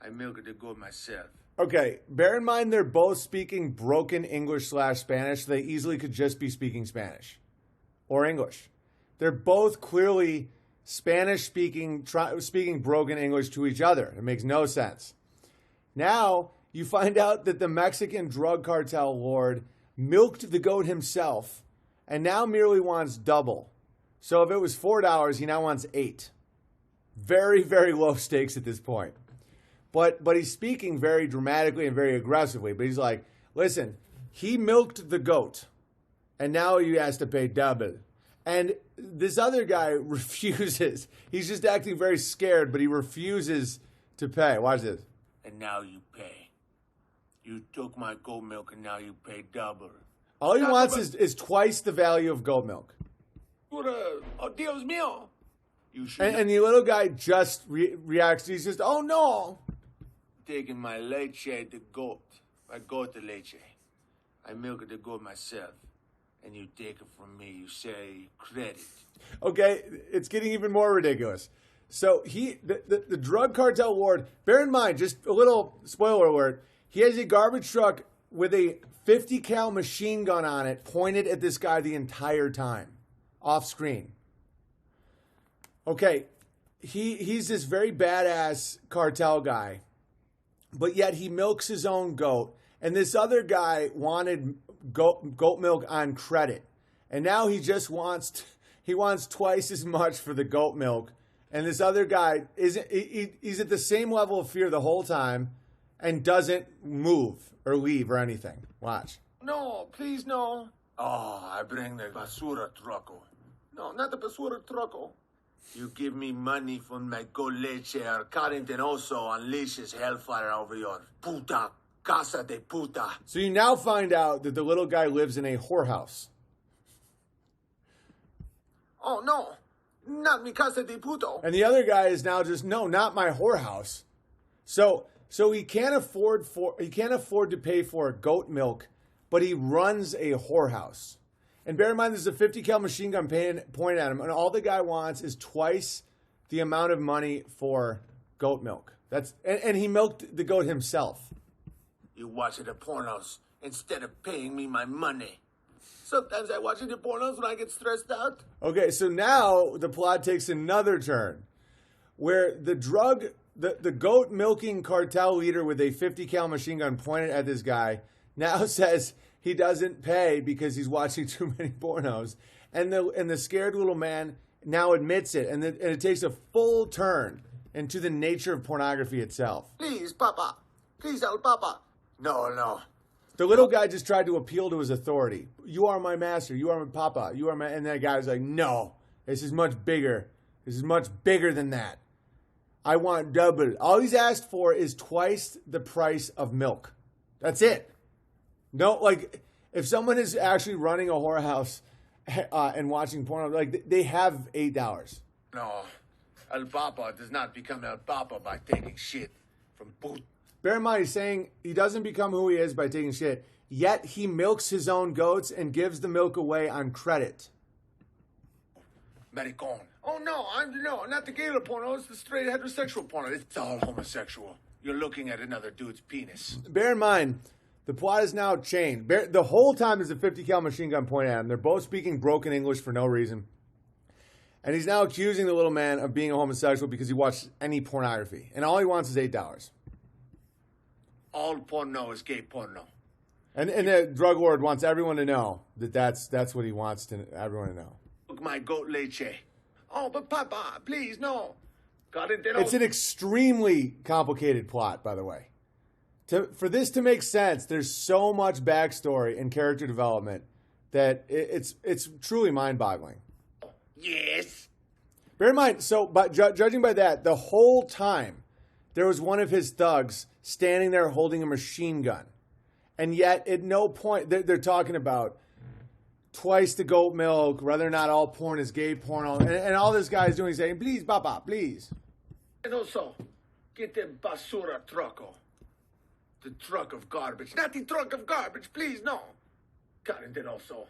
I milked the goat myself. Okay, bear in mind they're both speaking broken English/Spanish. They easily could just be speaking Spanish or English. They're both clearly Spanish speaking broken English to each other. It makes no sense. Now you find out that the Mexican drug cartel lord milked the goat himself and now merely wants double. So if it was $4, he now wants $8. Very, very low stakes at this point. But he's speaking very dramatically and very aggressively. But he's like, listen, he milked the goat, and now he has to pay double. And this other guy refuses. He's just acting very scared, but he refuses to pay. Watch this. And now you pay. You took my goat milk and now you pay double. All he wants is twice the value of goat milk. Oh, Dios mío. You should And the little guy just reacts. He's just, oh no. Taking my leche, the goat. My goat, the leche. I milk the goat myself. And you take it from me. You say credit. Okay, it's getting even more ridiculous. So the drug cartel lord, bear in mind, just a little spoiler alert, he has a garbage truck with a 50 cal machine gun on it pointed at this guy the entire time, off screen. Okay, he's this very badass cartel guy, but yet he milks his own goat. And this other guy wanted goat milk on credit. And now he just wants twice as much for the goat milk. And this other guy, he's at the same level of fear the whole time and doesn't move or leave or anything. Watch. No, please no. Oh, I bring the basura trucko. No, not the basura trucko. You give me money for my goat leche or Carrington also unleashes hellfire over your puta casa de puta. So you now find out that the little guy lives in a whorehouse. Oh, no. Not mi casa de puto. And the other guy is now just, no, not my whorehouse. So he can't afford to pay for goat milk, but he runs a whorehouse. And bear in mind, there's a 50 cal machine gun pointed at him, and all the guy wants is twice the amount of money for goat milk. And he milked the goat himself. You watch the pornos instead of paying me my money. Sometimes I watch the pornos when I get stressed out. Okay, so now the plot takes another turn, where the goat milking cartel leader with a 50 cal machine gun pointed at this guy now says he doesn't pay because he's watching too many pornos, and the scared little man now admits it, and it takes a full turn into the nature of pornography itself. Please, Papa. Please, El Papa. No. The little guy just tried to appeal to his authority. You are my master. You are my papa. You are my... And that guy was like, no, this is much bigger. This is much bigger than that. I want double. All he's asked for is twice the price of milk. That's it. No, like, if someone is actually running a whorehouse and watching porn, like, they have $8. No. El Papa does not become El Papa by taking shit from boot. Bear in mind, he's saying he doesn't become who he is by taking shit, yet he milks his own goats and gives the milk away on credit. Maricon. Oh, no, not the gay porno. It's the straight heterosexual porno. It's all homosexual. You're looking at another dude's penis. Bear in mind, the plot has now changed. The whole time there's a 50 cal machine gun pointed at him. They're both speaking broken English for no reason. And he's now accusing the little man of being a homosexual because he watched any pornography. And all he wants is $8. All porno is gay porno. And the drug lord wants everyone to know that's what he wants everyone to know. Look, my goat leche. Oh, but Papa, please, no. It's an extremely complicated plot, by the way. For this to make sense, there's so much backstory and character development that it's truly mind-boggling. Yes. Bear in mind, judging by that, the whole time there was one of his thugs standing there holding a machine gun. And yet, at no point, they're talking about twice the goat milk, whether or not all porn is gay porno. And all this guy's doing is saying, please, papa, please. And also, get the basura trucko. The truck of garbage. Not the truck of garbage, please, no. God, and then also,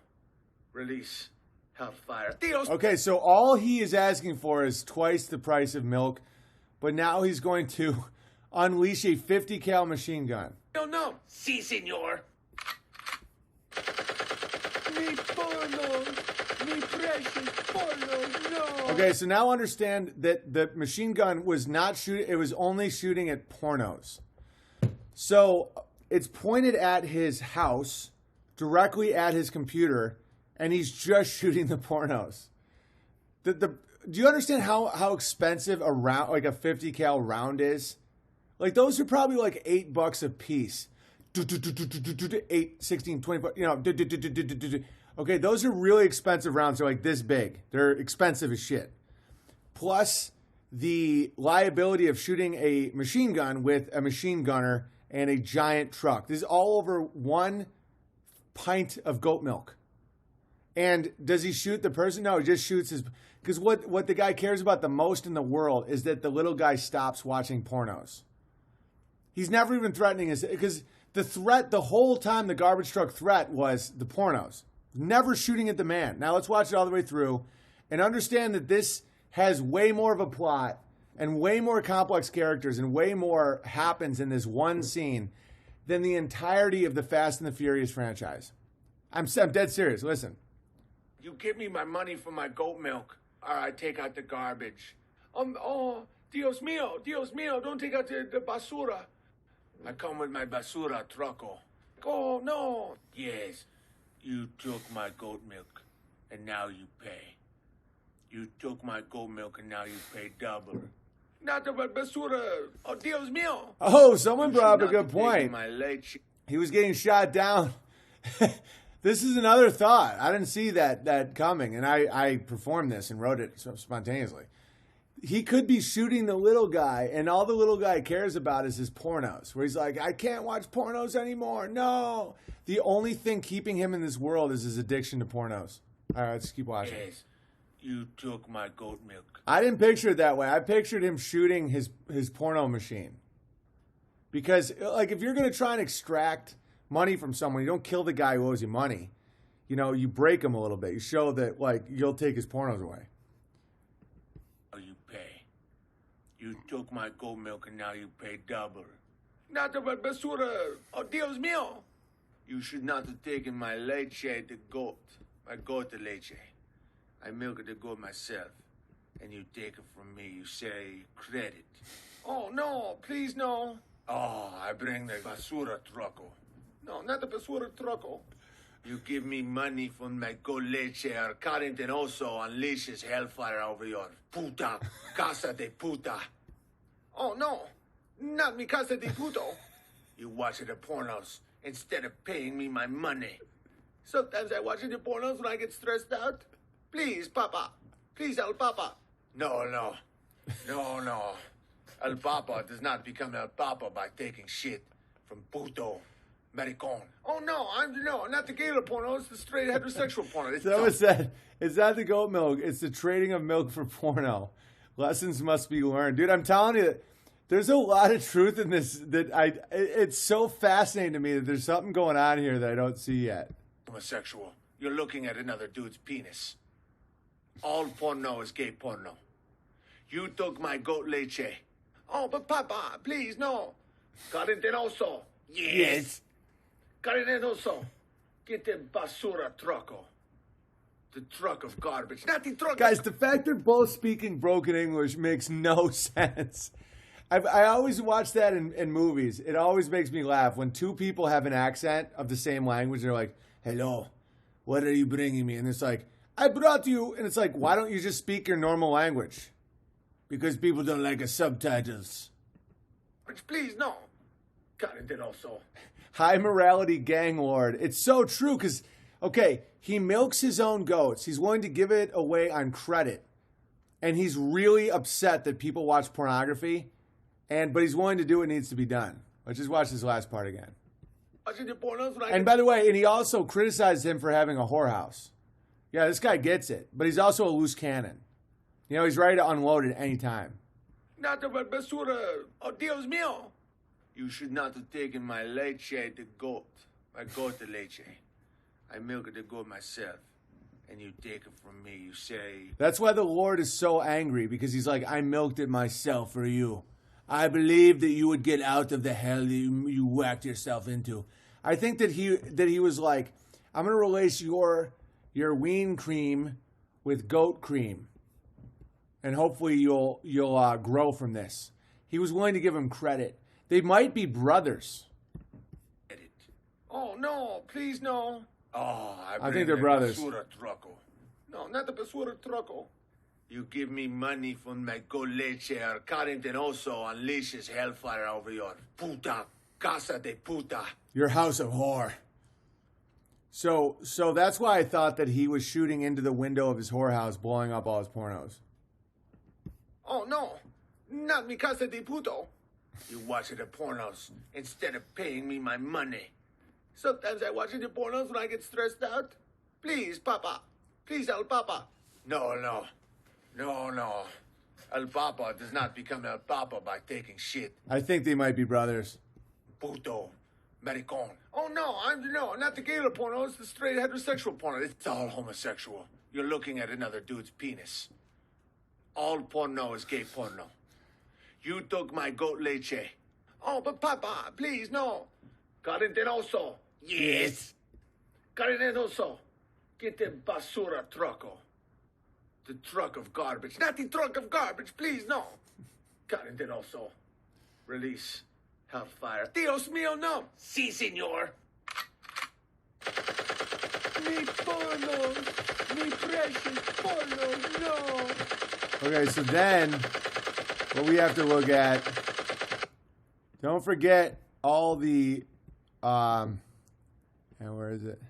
release hellfire. Dios. Okay, so all he is asking for is twice the price of milk, but now he's going to unleash a 50 cal machine gun. No. Si, senor. Mi pornos, mi precious pornos, no. Okay, so now understand that the machine gun was not shooting, it was only shooting at pornos. So it's pointed at his house, directly at his computer, and he's just shooting the pornos. Do you understand how expensive a round, like a 50 cal round is? Like those are probably like $8 a piece. 8, 16, 24, you know. Okay, those are really expensive rounds. They're like this big. They're expensive as shit. Plus the liability of shooting a machine gun with a machine gunner and a giant truck. This is all over 1 pint of goat milk. And does he shoot the person? No, he just shoots his... Because what the guy cares about the most in the world is that the little guy stops watching pornos. He's never even threatening his... Because the threat, the whole time the garbage truck threat was the pornos. Never shooting at the man. Now let's watch it all the way through and understand that this has way more of a plot and way more complex characters and way more happens in this one scene than the entirety of the Fast and the Furious franchise. I'm dead serious. Listen. You give me my money for my goat milk, or I take out the garbage. Oh, Dios mío, don't take out the basura. I come with my basura trucko. Oh, no. Yes, you took my goat milk, and now you pay. You took my goat milk, and now you pay double. Not the basura. Oh, Dios mío. Oh, someone brought up a good point. My leche. He was getting shot down. This is another thought. I didn't see that coming, and I performed this and wrote it spontaneously. He could be shooting the little guy, and all the little guy cares about is his pornos, where he's like, I can't watch pornos anymore. No. The only thing keeping him in this world is his addiction to pornos. All right, let's keep watching. Yes, you took my goat milk. I didn't picture it that way. I pictured him shooting his porno machine. Because, like, if you're going to try and extract money from someone, you don't kill the guy who owes you money. You know, you break him a little bit. You show that, like, you'll take his pornos away. You pay. You took my goat milk and now you pay double. Not the basura. Oh, Dios mío. You should not have taken my leche, the goat. My goat, the leche. I milk the goat myself. And you take it from me. You say credit. Oh, no. Please, no. Oh, I bring the basura trucko. No, not the basura trucko. You give me money for my goat leche or Carrington also unleashes hellfire over your puta casa de puta. Oh, no. Not mi casa de puto. You watch the pornos instead of paying me my money. Sometimes I watch the pornos when I get stressed out. Please, Papa. Please, El Papa. No. El Papa does not become El Papa by taking shit from puto. Maricon. Oh, no, not the gay porno. It's the straight heterosexual porno. Someone said, it's not the goat milk. It's the trading of milk for porno. Lessons must be learned. Dude, I'm telling you, there's a lot of truth in this. It's so fascinating to me that there's something going on here that I don't see yet. Homosexual. You're looking at another dude's penis. All porno is gay porno. You took my goat leche. Oh, but Papa, please, no. Carintenoso. Yes. Carintenoso. Get the basura trucko. The truck of garbage. Not the truck. Guys, the fact they're both speaking broken English makes no sense. I always watch that in movies. It always makes me laugh when two people have an accent of the same language. They're like, hello, what are you bringing me? And it's like, I brought you. And it's like, why don't you just speak your normal language? Because people don't like the subtitles. Please, no. Carintenoso. High morality gang lord. It's so true because, okay, he milks his own goats. He's willing to give it away on credit. And he's really upset that people watch pornography. But he's willing to do what needs to be done. Let's just watch this last part again. Watching the pornos when I And by the way, and he also criticized him for having a whorehouse. Yeah, this guy gets it, but he's also a loose cannon. You know, he's ready to unload at any time. Nada but basura. Oh, Dios mío. You should not have taken my leche to goat. My goat to leche. I milk the goat myself. And you take it from me. You say... That's why the Lord is so angry, because he's like, I milked it myself for you. I believed that you would get out of the hell that you whacked yourself into. I think that he was like, I'm going to replace your ween cream with goat cream. And hopefully you'll grow from this. He was willing to give him credit. They might be brothers. Oh, no. Please, no. Oh, I think they're brothers. Basura truco. No, not the basura truco. You give me money from my goat leche or Carintenoso unleashes hellfire over your puta casa de puta. Your house of whore. So that's why I thought that he was shooting into the window of his whorehouse, blowing up all his pornos. Oh, no. Not mi casa de puto. You watch the pornos instead of paying me my money. Sometimes I watch the pornos when I get stressed out. Please, Papa. Please, El Papa. No. El Papa does not become El Papa by taking shit. I think they might be brothers. Puto. Maricon. Oh, no, not the gay porno. It's the straight heterosexual porno. It's all homosexual. You're looking at another dude's penis. All porno is gay porno. You took my goat leche. Oh, but Papa, please, no. Carintenoso. Yes. Carintenoso. Get the basura truco. The truck of garbage. Not the truck of garbage, please, no. Carintenoso. Release hellfire. Dios mío, no. Si, senor. Mi pornos. Mi precious pornos, no. Okay, so then what we have to look at, don't forget all the, where is it?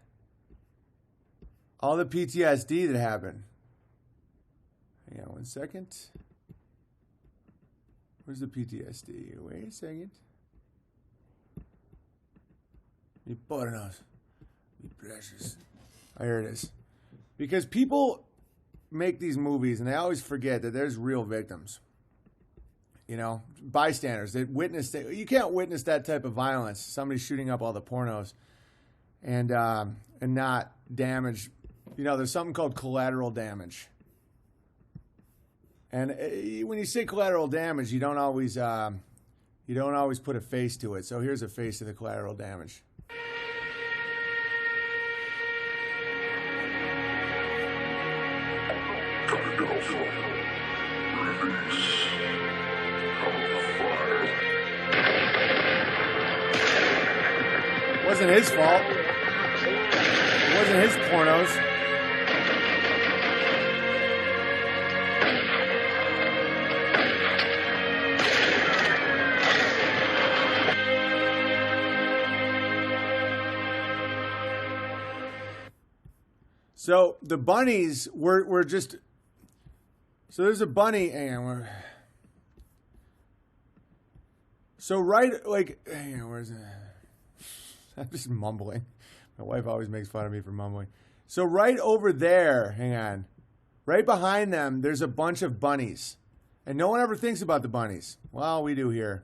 All the PTSD that happened. Hang on 1 second. Where's the PTSD? Wait a second. Mi pornos. Mi precious. Oh, here it is. Because people make these movies and they always forget that there's real victims. You know, bystanders that witnessed it. You can't witness that type of violence. Somebody shooting up all the pornos and not damage. You know, there's something called collateral damage. And when you say collateral damage, you don't always put a face to it. So here's a face to the collateral damage. It wasn't his fault. It wasn't his pornos. So the bunnies were just... So there's a bunny... Hang on. So right... Like... Hang on, where's it? I'm just mumbling. My wife always makes fun of me for mumbling. So right over there... Hang on. Right behind them, there's a bunch of bunnies. And no one ever thinks about the bunnies. Well, we do here.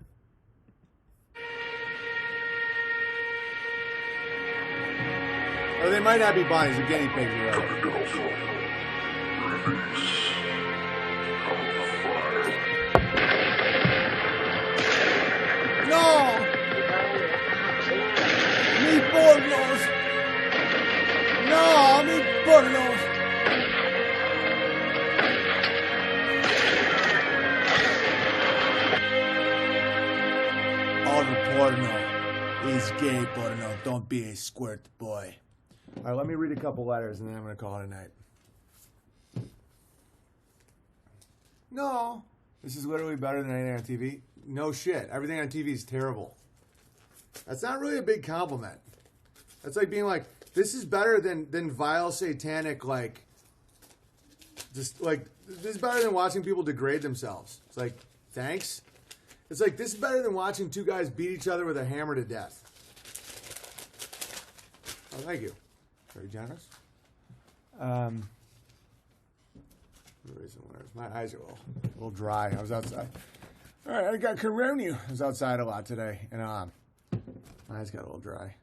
Or they might not be bunnies, they're guinea pigs or whatever. No! Mi pornos! No, mi pornos! All porno is gay porno. Don't be a squirt boy. All right, let me read a couple letters, and then I'm going to call it a night. No. This is literally better than anything on TV. No shit. Everything on TV is terrible. That's not really a big compliment. That's like being like, this is better than vile, satanic, like, just like, this is better than watching people degrade themselves. It's like, thanks. It's like, this is better than watching two guys beat each other with a hammer to death. Oh, thank you. Very generous. My eyes are a little dry. I was outside. All right, I got corona. I was outside a lot today, and my eyes got a little dry.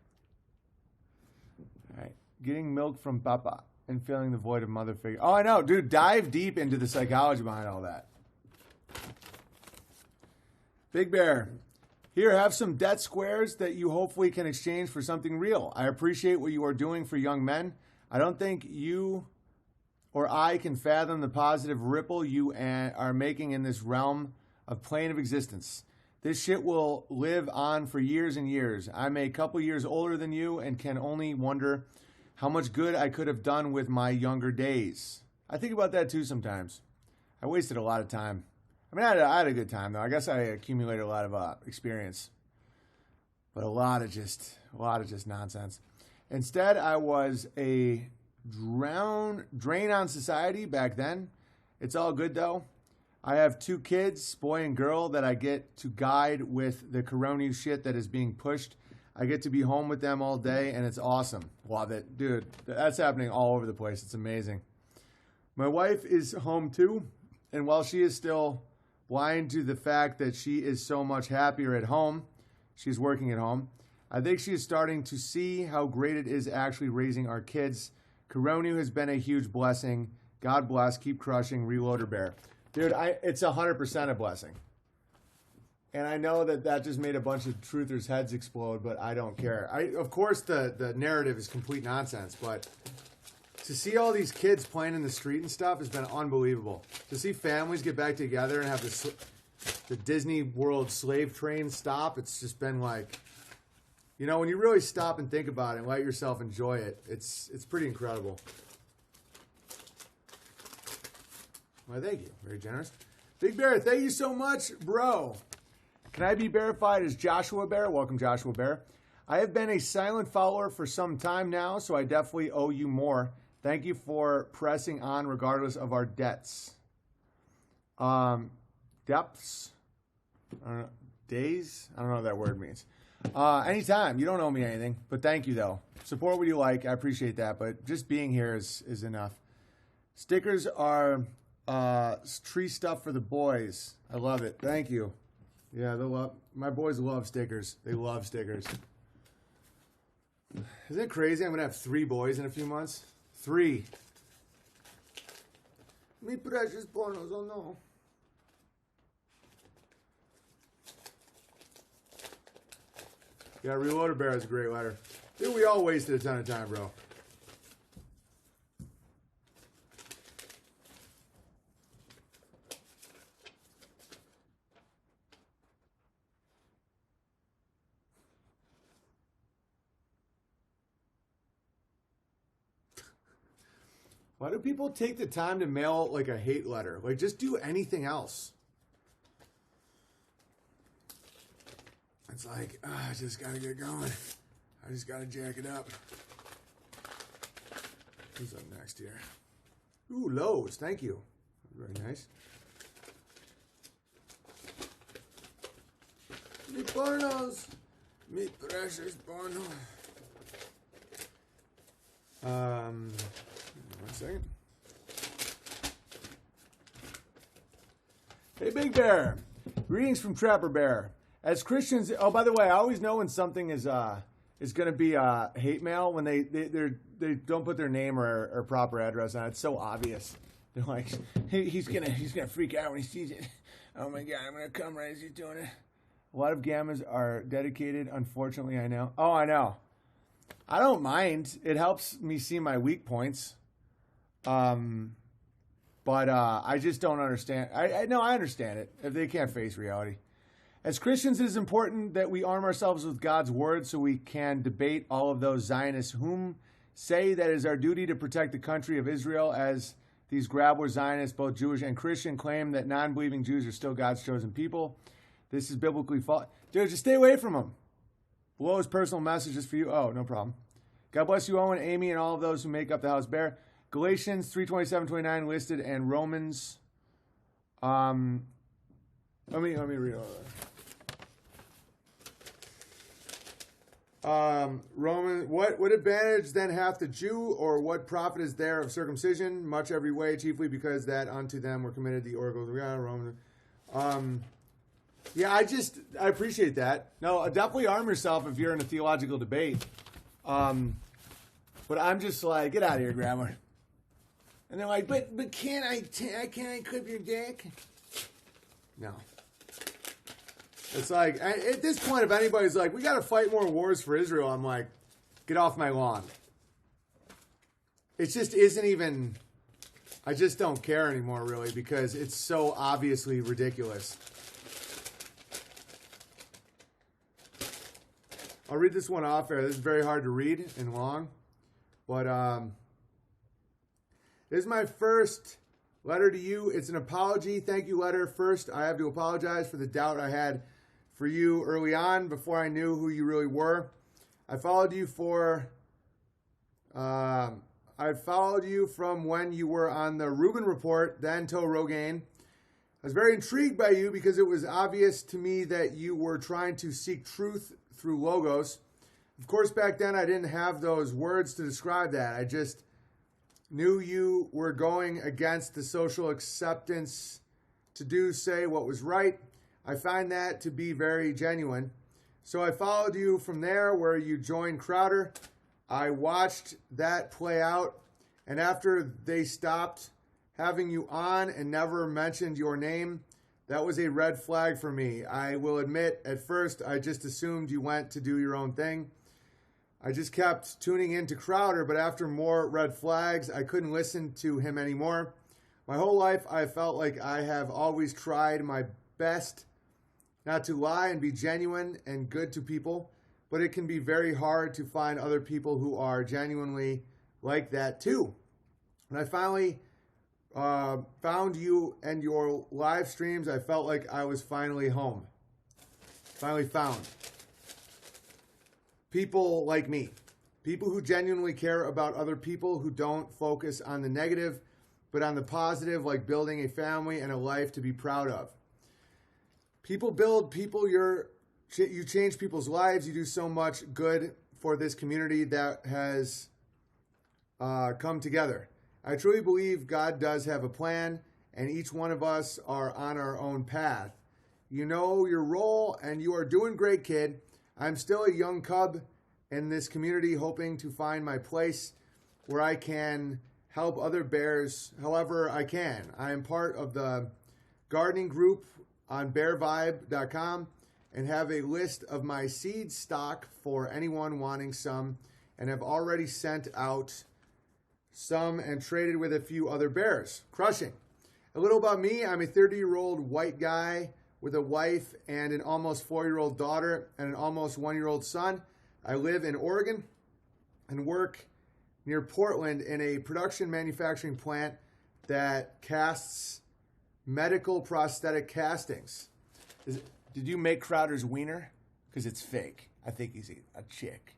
All right, getting milk from Papa and filling the void of mother figure. Oh, I know, dude. Dive deep into the psychology behind all that. Big Bear, here, have some debt squares that you hopefully can exchange for something real. I appreciate what you are doing for young men. I don't think you or I can fathom the positive ripple you are making in this realm of plane of existence. This shit will live on for years and years. I'm a couple years older than you and can only wonder how much good I could have done with my younger days. I think about that too sometimes. I wasted a lot of time. I mean, I had a good time though. I guess I accumulated a lot of experience, but a lot of just nonsense. Instead, I was a drain on society back then. It's all good though. I have 2 kids, boy and girl, that I get to guide with the corona shit that is being pushed. I get to be home with them all day, and it's awesome. Love it, dude. That's happening all over the place. It's amazing. My wife is home too, and while she is still blind to the fact that she is so much happier at home, she's working at home, I think she is starting to see how great it is actually raising our kids. Corona has been a huge blessing. God bless. Keep crushing. Reloader Bear. Dude, it's 100% a blessing. And I know that just made a bunch of truthers' heads explode, but I don't care. Of course, the narrative is complete nonsense, but to see all these kids playing in the street and stuff has been unbelievable. To see families get back together and have the Disney World slave train stop, it's just been like, you know, when you really stop and think about it and let yourself enjoy it, it's pretty incredible. Well, thank you. Very generous. Big Bear, thank you so much, bro. Can I be verified as Joshua Bear? Welcome, Joshua Bear. I have been a silent follower for some time now, so I definitely owe you more. Thank you for pressing on regardless of our debts. Depths? I don't know. Days? I don't know what that word means. Anytime. You don't owe me anything, but thank you, though. Support what you like. I appreciate that, but just being here is enough. Stickers are tree stuff for the boys. I love it. Thank you. Yeah, my boys love stickers. They love stickers. Isn't it crazy? I'm going to have 3 boys in a few months. 3. Mi precious pornos, oh no. Yeah, Reloader Bear is a great letter. Dude, we all wasted a ton of time, bro. Why do people take the time to mail like a hate letter? Like, just do anything else. It's like, I just gotta get going. I just gotta jack it up. Who's up next here? Ooh, Lowe's. Thank you. Very nice. Mi pornos. Mi precious pornos. One second. Hey, Big Bear. Greetings from Trapper Bear. As Christians, oh, by the way, I always know when something is going to be hate mail when they don't put their name or proper address on it. It's so obvious. They're like, hey, he's gonna freak out when he sees it. Oh my God, I'm gonna come right as he's doing it. A lot of gammas are dedicated. Unfortunately, I know. Oh, I know. I don't mind. It helps me see my weak points. But I just don't understand. I understand it if they can't face reality. As Christians, it is important that we arm ourselves with God's word so we can debate all of those Zionists whom say that it is our duty to protect the country of Israel, as these grabbler Zionists, both Jewish and Christian, claim that non-believing Jews are still God's chosen people. This is biblically false. Dude, just stay away from them. Below his personal message is for you. Oh, no problem. God bless you, Owen, Amy, and all of those who make up the House Bear. Galatians 3:27-29 listed, and Romans. Let me read all that. Roman, what advantage then hath the Jew, or what profit is there of circumcision? Much every way, chiefly because that unto them were committed the oracles of God. Roman. Yeah, I appreciate that. No, definitely arm yourself if you're in a theological debate. But I'm just like, get out of here, Grandma. And they're like, but can't I clip your dick? No. It's like, at this point, if anybody's like, we got to fight more wars for Israel, I'm like, get off my lawn. It just isn't even, I just don't care anymore, really, because it's so obviously ridiculous. I'll read this one off air. This is very hard to read and long. But this is my first letter to you. It's an apology. Thank you letter. First, I have to apologize for the doubt I had for you early on before I knew who you really were. I followed you from when you were on the Rubin Report, then till Rogaine. I was very intrigued by you because it was obvious to me that you were trying to seek truth through logos. Of course, back then I didn't have those words to describe that. I just knew you were going against the social acceptance to say what was right. I find that to be very genuine. So I followed you from there where you joined Crowder. I watched that play out, and after they stopped having you on and never mentioned your name, that was a red flag for me. I will admit, at first, I just assumed you went to do your own thing. I just kept tuning into Crowder, but after more red flags, I couldn't listen to him anymore. My whole life, I felt like I have always tried my best not to lie and be genuine and good to people, but it can be very hard to find other people who are genuinely like that too. When I finally found you and your live streams, I felt like I was finally home. Finally found people like me. People who genuinely care about other people, who don't focus on the negative, but on the positive, like building a family and a life to be proud of. People build people, you change people's lives. You do so much good for this community that has come together. I truly believe God does have a plan, and each one of us are on our own path. You know your role, and you are doing great, kid. I'm still a young cub in this community, hoping to find my place where I can help other bears however I can. I am part of the gardening group on bearvibe.com and have a list of my seed stock for anyone wanting some, and have already sent out some and traded with a few other bears. Crushing. A little about me. I'm a 30-year-old white guy with a wife and an almost 4-year-old daughter and an almost 1-year-old son. I live in Oregon and work near Portland in a production manufacturing plant that casts medical prosthetic castings. Did you make Crowder's wiener? Because it's fake. I think he's a chick.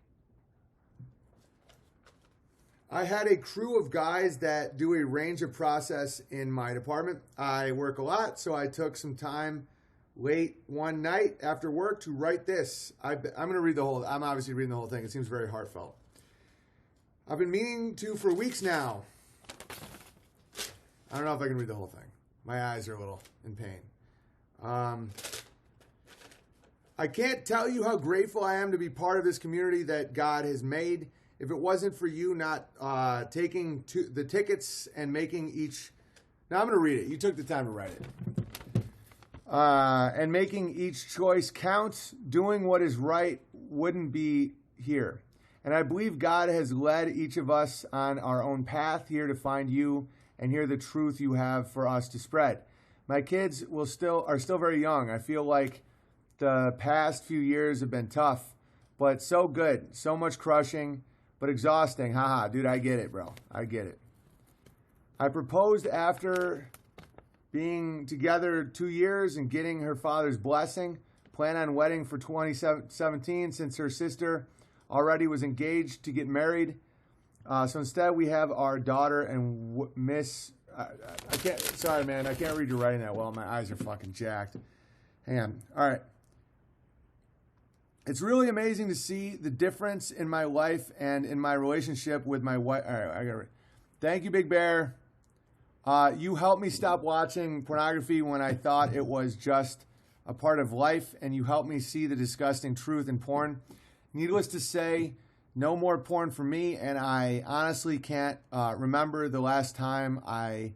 I had a crew of guys that do a range of process in my department. I work a lot, so I took some time late one night after work to write this. I'm going to read the whole, I'm obviously reading the whole thing. It seems very heartfelt. I've been meaning to for weeks now. I don't know if I can read the whole thing. My eyes are a little in pain. I can't tell you how grateful I am to be part of this community that God has made. If it wasn't for you not taking the tickets and making each... Now I'm going to read it. You took the time to write it. And making each choice count, doing what is right wouldn't be here. And I believe God has led each of us on our own path here to find you and hear the truth you have for us to spread. My kids are still very young. I feel like the past few years have been tough, but so good. So much crushing, but exhausting. Haha, dude, I get it, bro. I get it. I proposed after being together 2 years and getting her father's blessing. Plan on wedding for 2017 since her sister already was engaged to get married. So instead, we have our daughter and Miss... I can't... Sorry, man. I can't read your writing that well. My eyes are fucking jacked. Hang on. All right. It's really amazing to see the difference in my life and in my relationship with my wife. All right, I got it. Thank you, Big Bear. You helped me stop watching pornography when I thought it was just a part of life, and you helped me see the disgusting truth in porn. Needless to say, no more porn for me, and I honestly can't remember the last time I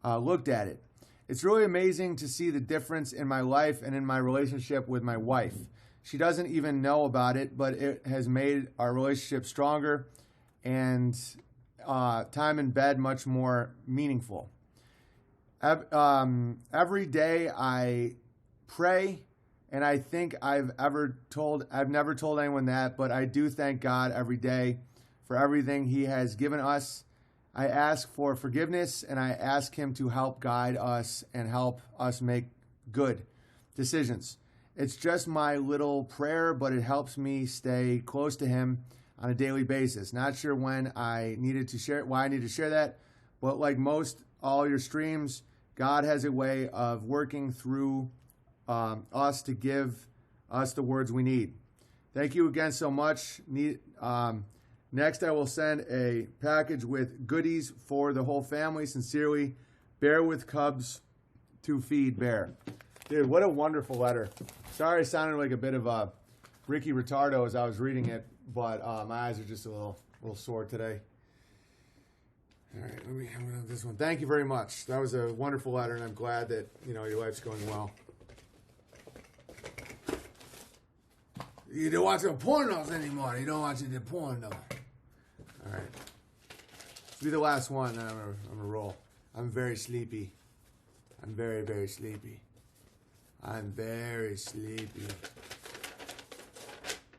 looked at it. It's really amazing to see the difference in my life and in my relationship with my wife. She doesn't even know about it, but it has made our relationship stronger and time in bed much more meaningful. Every day I pray, and I think I've never told anyone that, but I do thank God every day for everything He has given us. I ask for forgiveness, and I ask Him to help guide us and help us make good decisions. It's just my little prayer, but it helps me stay close to Him on a daily basis. Not sure when I needed to share, why I need to share that, but like most all your streams, God has a way of working through us to give us the words we need. Thank you again so much. Next, I will send a package with goodies for the whole family. Sincerely, Bear with Cubs to feed Bear. Dude, what a wonderful letter. Sorry I sounded like a bit of a Ricky Ritardo as I was reading it, but my eyes are just a little sore today. All right, let me have this one. Thank you very much. That was a wonderful letter, and I'm glad that your life's going well. You don't watch the pornos anymore. You don't watch the porn, though. All right. This will be the last one, and I'm gonna roll. I'm very sleepy. I'm very, very sleepy. I'm very sleepy.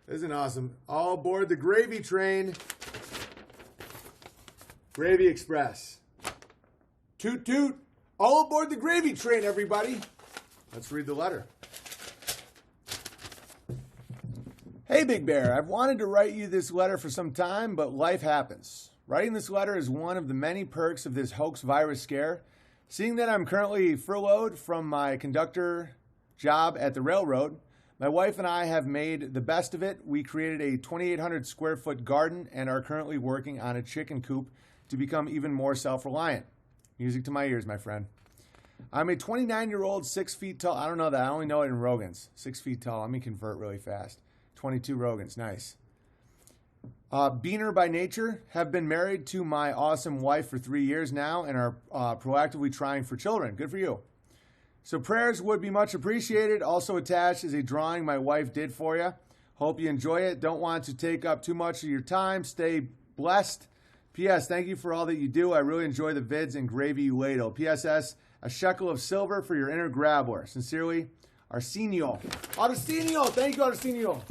Isn't awesome? All aboard the gravy train. Gravy Express. Toot toot. All aboard the gravy train, everybody. Let's read the letter. Hey, Big Bear. I've wanted to write you this letter for some time, but life happens. Writing this letter is one of the many perks of this hoax virus scare. Seeing that I'm currently furloughed from my conductor job at the railroad, my wife and I have made the best of it. We created a 2,800 square foot garden and are currently working on a chicken coop to become even more self-reliant. Music to my ears, my friend. I'm a 29-year-old, 6 feet tall. I don't know that. I only know it in Rogans. 6 feet tall. Let me convert really fast. 22 Rogans. Nice. Beaner by nature. Have been married to my awesome wife for 3 years now and are proactively trying for children. Good for you. So prayers would be much appreciated. Also attached is a drawing my wife did for you. Hope you enjoy it. Don't want to take up too much of your time. Stay blessed. P.S. Thank you for all that you do. I really enjoy the vids and gravy you ladle. P.S.S. A shekel of silver for your inner grabbler. Sincerely, Arsenio. Arsenio! Thank you, Arsenio.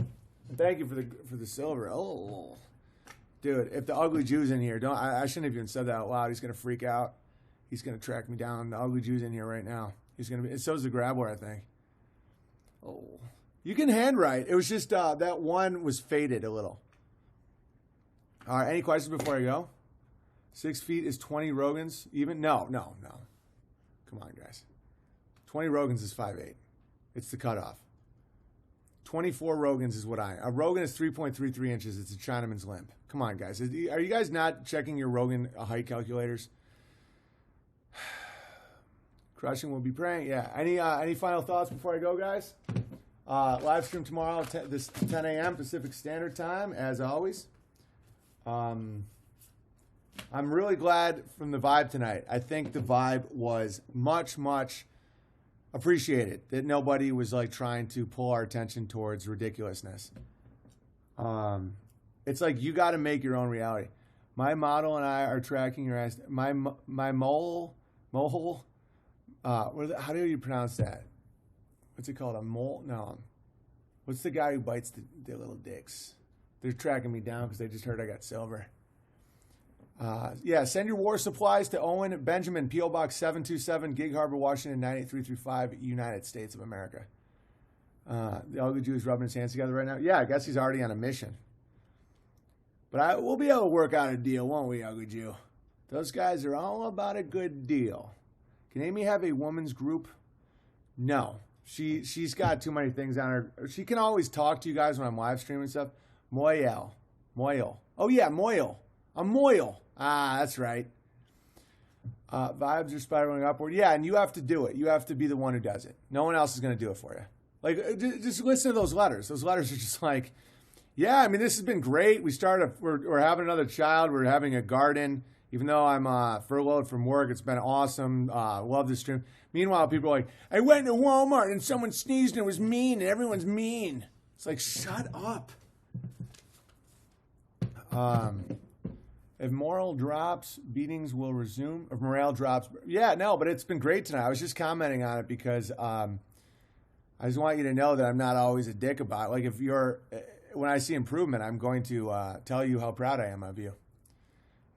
And thank you for the silver. Oh. Dude, if the ugly Jew's in here, I shouldn't have even said that out loud. He's going to freak out. He's going to track me down. The ugly Jew's in here right now. He's going to be, so's the grabbler, I think. Oh. You can handwrite. It was just that one was faded a little. All right, any questions before I go? 6 feet is 20 Rogans even? No. Come on, guys. 20 Rogans is 5'8". It's the cutoff. 24 Rogans is what a Rogan is 3.33 inches. It's a Chinaman's limp. Come on, guys. Are you guys not checking your Rogan height calculators? Crushing will be praying. Yeah. Any final thoughts before I go, guys? Live stream tomorrow, 10 a.m. Pacific Standard Time, as always. I'm really glad from the vibe tonight. I think the vibe was much, much appreciated. That nobody was like trying to pull our attention towards ridiculousness. It's like you got to make your own reality. My model and I are tracking your ass. My mole. How do you pronounce that? What's it called? A mole? No. What's the guy who bites the little dicks? They're tracking me down because they just heard I got silver. Send your war supplies to Owen Benjamin, P.O. Box 727, Gig Harbor, Washington, 98335, United States of America. The ugly Jew is rubbing his hands together right now. Yeah, I guess he's already on a mission. But we'll be able to work out a deal, won't we, ugly Jew? Those guys are all about a good deal. Can Amy have a woman's group? No. She's got too many things on her. She can always talk to you guys when I'm live streaming stuff. Moyle. Oh yeah, Moyle. I'm Moyle. Ah, that's right. Vibes are spiraling upward. Yeah, and you have to do it. You have to be the one who does it. No one else is going to do it for you. Like, just listen to those letters. Those letters are just like, yeah, I mean, this has been great. We're having another child. We're having a garden. Even though I'm furloughed from work, it's been awesome. Love the stream. Meanwhile, people are like, I went to Walmart and someone sneezed and it was mean and everyone's mean. It's like, shut up. If morale drops, beatings will resume. If morale drops, yeah, no, but it's been great tonight. I was just commenting on it because I just want you to know that I'm not always a dick about it. Like, when I see improvement, I'm going to tell you how proud I am of you.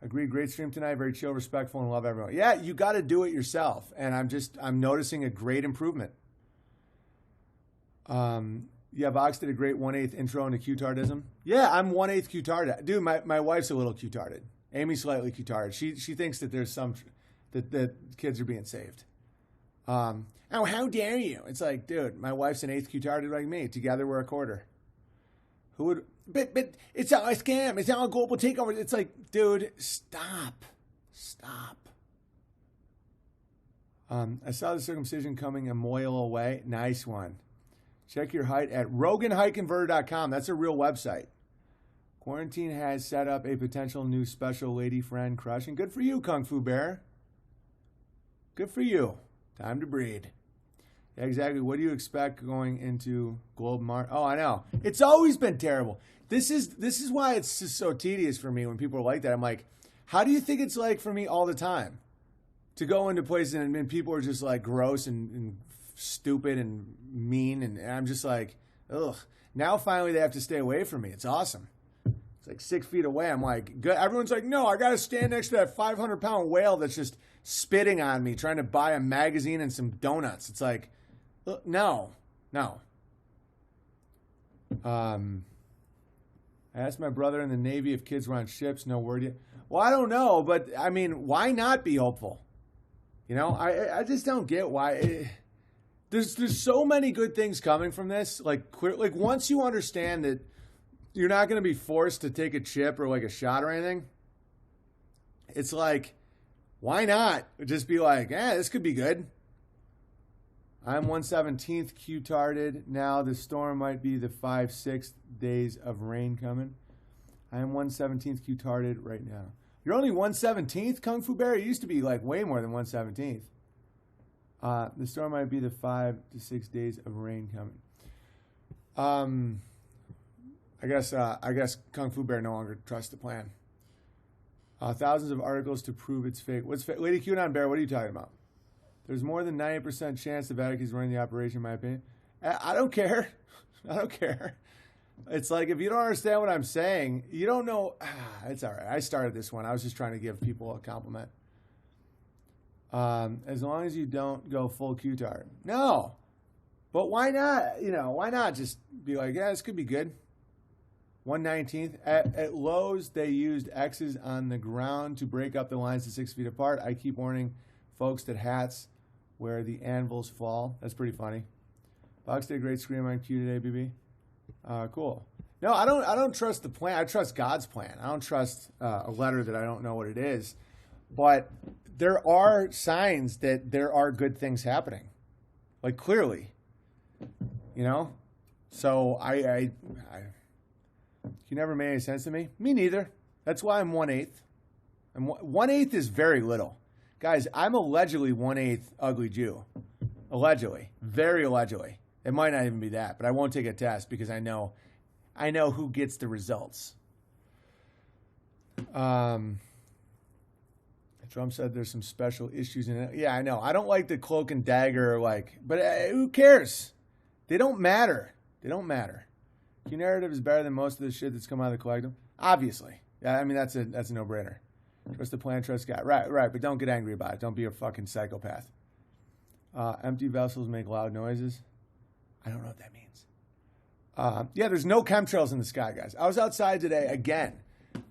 Agreed, great stream tonight. Very chill, respectful, and love everyone. Yeah, you got to do it yourself, and I'm noticing a great improvement. Yeah, Vox did a great 1/8 intro into Q-tardism. Yeah, I'm 1/8 Q-tarded. Dude, my wife's a little Q-tarded. Amy's slightly Q-tarded. She thinks that there's that kids are being saved. Oh, how dare you? It's like, dude, my wife's an 1/8 Q-tarded like me. Together we're a quarter. Who would? But it's all a scam. It's all a global takeover. It's like, dude, stop. I saw the circumcision coming a mile away. Nice one. Check your height at RoganHeightConverter.com. That's a real website. Quarantine has set up a potential new special lady friend crush. And good for you, Kung Fu Bear. Good for you. Time to breed. Yeah, exactly. What do you expect going into Globe Mart? Oh, I know. It's always been terrible. This is why it's just so tedious for me when people are like that. I'm like, how do you think it's like for me all the time? To go into places and people are just like gross and stupid and mean, and I'm just like, ugh. Now finally they have to stay away from me. It's awesome. It's like 6 feet away. I'm like, good. Everyone's like, no, I got to stand next to that 500-pound whale that's just spitting on me, trying to buy a magazine and some donuts. It's like, no. I asked my brother in the Navy if kids were on ships. No word yet. Well, I don't know, but I mean, why not be hopeful? You know, I just don't get why. There's so many good things coming from this. Like once you understand that you're not going to be forced to take a chip or like a shot or anything, it's like, why not just be like, this could be good. I'm 1/17th Q-tarded. Now the storm might be the 5/6 days of rain coming. I am 1/17th Q-tarded right now. You're only 1/17th, Kung Fu Bear? It used to be like way more than 1/17th. The storm might be the 5 to 6 days of rain coming. I guess Kung Fu Bear no longer trusts the plan. Thousands of articles to prove it's fake. What's fake? Lady QAnon Bear, what are you talking about? There's more than 90% chance the Vatican is running the operation, in my opinion. I don't care. I don't care. It's like, if you don't understand what I'm saying, you don't know. It's all right. I started this one. I was just trying to give people a compliment. As long as you don't go full Q-tard. No. But why not? You know, why not just be like, this could be good. 1/19th. At Lowe's, they used X's on the ground to break up the lines to 6 feet apart. I keep warning folks that hats where the anvils fall. That's pretty funny. Fox did a great scream on Q today, BB. Cool. No, I don't trust the plan. I trust God's plan. I don't trust a letter that I don't know what it is. But there are signs that there are good things happening. Like, clearly. You know? So you never made any sense to me. Me neither. That's why I'm 1/8. 1/8 is very little. Guys, I'm allegedly 1/8 ugly Jew. Allegedly. Very allegedly. It might not even be that, but I won't take a test because I know who gets the results. Trump said there's some special issues in it. Yeah, I know. I don't like the cloak and dagger, but who cares? They don't matter. They don't matter. Q narrative is better than most of the shit that's come out of the collective. Obviously. Yeah, I mean, that's a no-brainer. Trust the plan, trust God. Right, but don't get angry about it. Don't be a fucking psychopath. Empty vessels make loud noises. I don't know what that means. Yeah, there's no chemtrails in the sky, guys. I was outside today, again,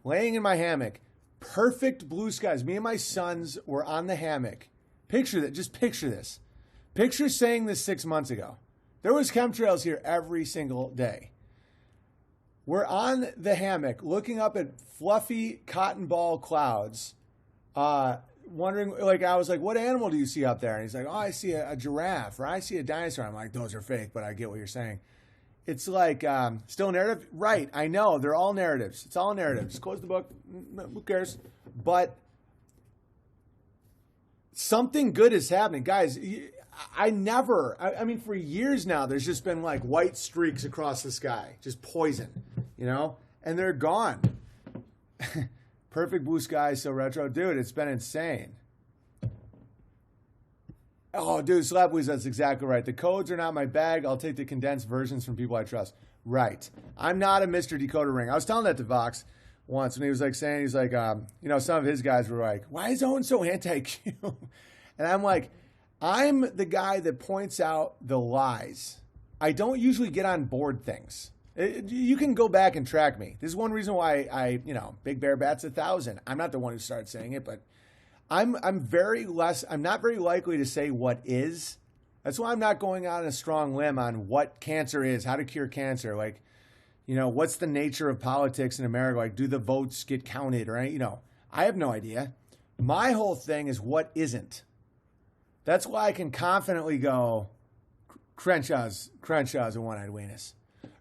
laying in my hammock. Perfect blue skies. Me and my sons were on the hammock. Picture that. Just picture this. Picture saying this 6 months ago. There was chemtrails here every single day. We're on the hammock looking up at fluffy cotton ball clouds, wondering, like, I was like, what animal do you see up there? And he's like, oh, I see a giraffe, or I see a dinosaur. I'm like, those are fake, but I get what you're saying. It's like, still narrative? Right, I know, they're all narratives. It's all narratives. Close the book, who cares? But something good is happening. Guys, I mean, for years now, there's just been like white streaks across the sky, just poison, you know? And they're gone. Perfect blue sky, so retro. Dude, it's been insane. Oh, dude, Slapweez, that's exactly right. The codes are not my bag. I'll take the condensed versions from people I trust. Right. I'm not a Mr. Decoder Ring. I was telling that to Vox once when he was like saying, he's like, you know, some of his guys were like, why is Owen so anti-Q? And I'm like, I'm the guy that points out the lies. I don't usually get on board things. You can go back and track me. This is one reason why Big Bear bats 1,000. I'm not the one who started saying it, but I'm not very likely to say what is. That's why I'm not going on a strong limb on what cancer is, how to cure cancer. Like, you know, what's the nature of politics in America? Like, do the votes get counted? Or, you know, I have no idea. My whole thing is what isn't. That's why I can confidently go, Crenshaw's a one-eyed weenus.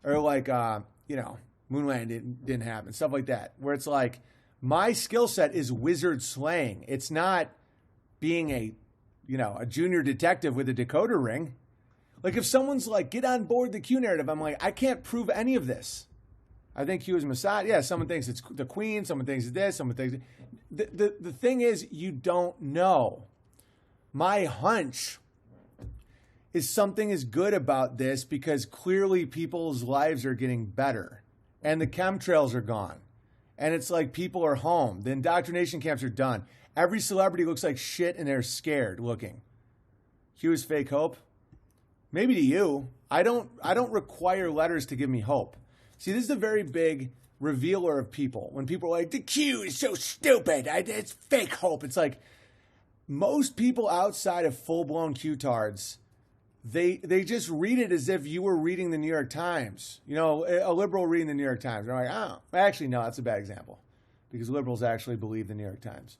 Or like, Moonland didn't happen. Stuff like that. Where it's like, my skill set is wizard slaying. It's not being a junior detective with a decoder ring. Like, if someone's like, get on board the Q narrative, I'm like, I can't prove any of this. I think Q is Mossad. Yeah, someone thinks it's the Queen. Someone thinks it's this. Someone thinks the thing is, you don't know. My hunch is something is good about this because clearly people's lives are getting better and the chemtrails are gone. And it's like people are home. The indoctrination camps are done. Every celebrity looks like shit and they're scared looking. Q is fake hope. Maybe to you. I don't require letters to give me hope. See, this is a very big revealer of people. When people are like, the Q is so stupid. It's fake hope. It's like most people outside of full-blown Q-tards, they just read it as if you were reading the New York Times. You know, a liberal reading the New York Times. They're like, oh. Actually, no, that's a bad example. Because liberals actually believe the New York Times.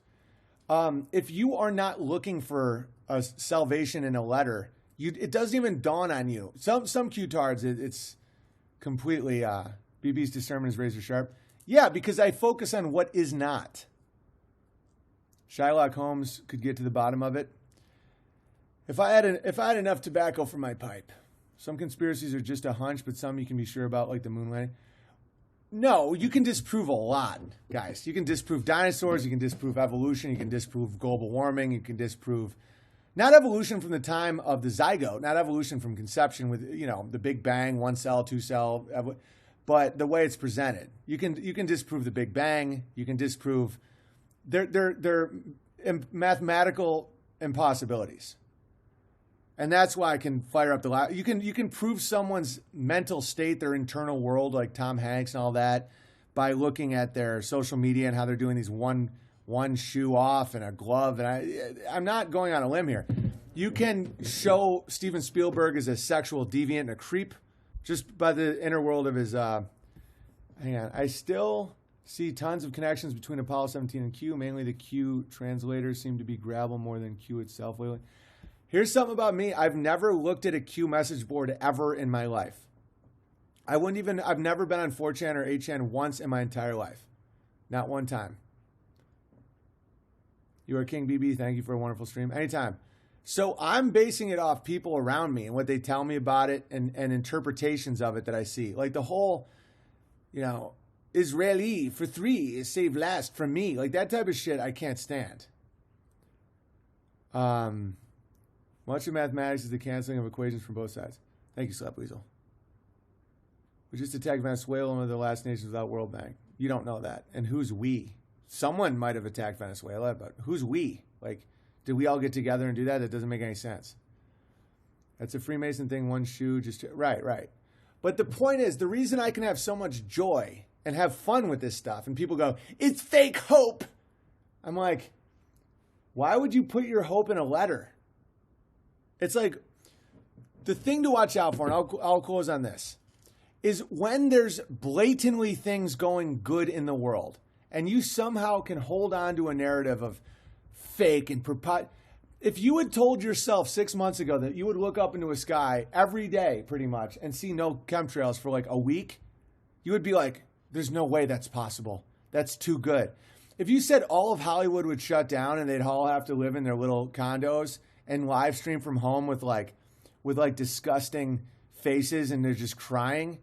If you are not looking for a salvation in a letter, it doesn't even dawn on you. Some Q-tards, it's completely, BB's discernment is razor sharp. Yeah, because I focus on what is not. Shylock Holmes could get to the bottom of it. If I had enough tobacco for my pipe, some conspiracies are just a hunch, but some you can be sure about, like the moon landing. No, you can disprove a lot, guys. You can disprove dinosaurs. You can disprove evolution. You can disprove global warming. You can disprove not evolution from the time of the zygote, not evolution from conception with the Big Bang, 1 cell, 2 cell, but the way it's presented. You can disprove the Big Bang. You can disprove they're mathematical impossibilities. And that's why I can fire up the lab. You can prove someone's mental state, their internal world, like Tom Hanks and all that, by looking at their social media and how they're doing these one shoe off and a glove. And I'm not going on a limb here. You can show Steven Spielberg as a sexual deviant and a creep just by the inner world of his. Hang on, I still see tons of connections between Apollo 17 and Q. Mainly the Q translators seem to be Gravel more than Q itself lately. Here's something about me. I've never looked at a Q message board ever in my life. I've never been on 4chan or 8chan once in my entire life. Not one time. You are King BB. Thank you for a wonderful stream. Anytime. So I'm basing it off people around me and what they tell me about it and interpretations of it that I see. Like the whole, Israeli for 3 is saved last from me. Like that type of shit I can't stand. Much of mathematics is the canceling of equations from both sides. Thank you, Slapweasel. We just attacked Venezuela, one of the last nations without World Bank. You don't know that. And who's we? Someone might have attacked Venezuela, but who's we? Like, did we all get together and do that? That doesn't make any sense. That's a Freemason thing, one shoe, right. But the point is, the reason I can have so much joy and have fun with this stuff, and people go, it's fake hope. I'm like, why would you put your hope in a letter? It's like, the thing to watch out for, and I'll close on this, is when there's blatantly things going good in the world, and you somehow can hold on to a narrative of fake and if you had told yourself 6 months ago that you would look up into a sky every day pretty much and see no chemtrails for like a week, you would be like, there's no way that's possible. That's too good. If you said all of Hollywood would shut down and they'd all have to live in their little condos and live stream from home with disgusting faces and they're just crying,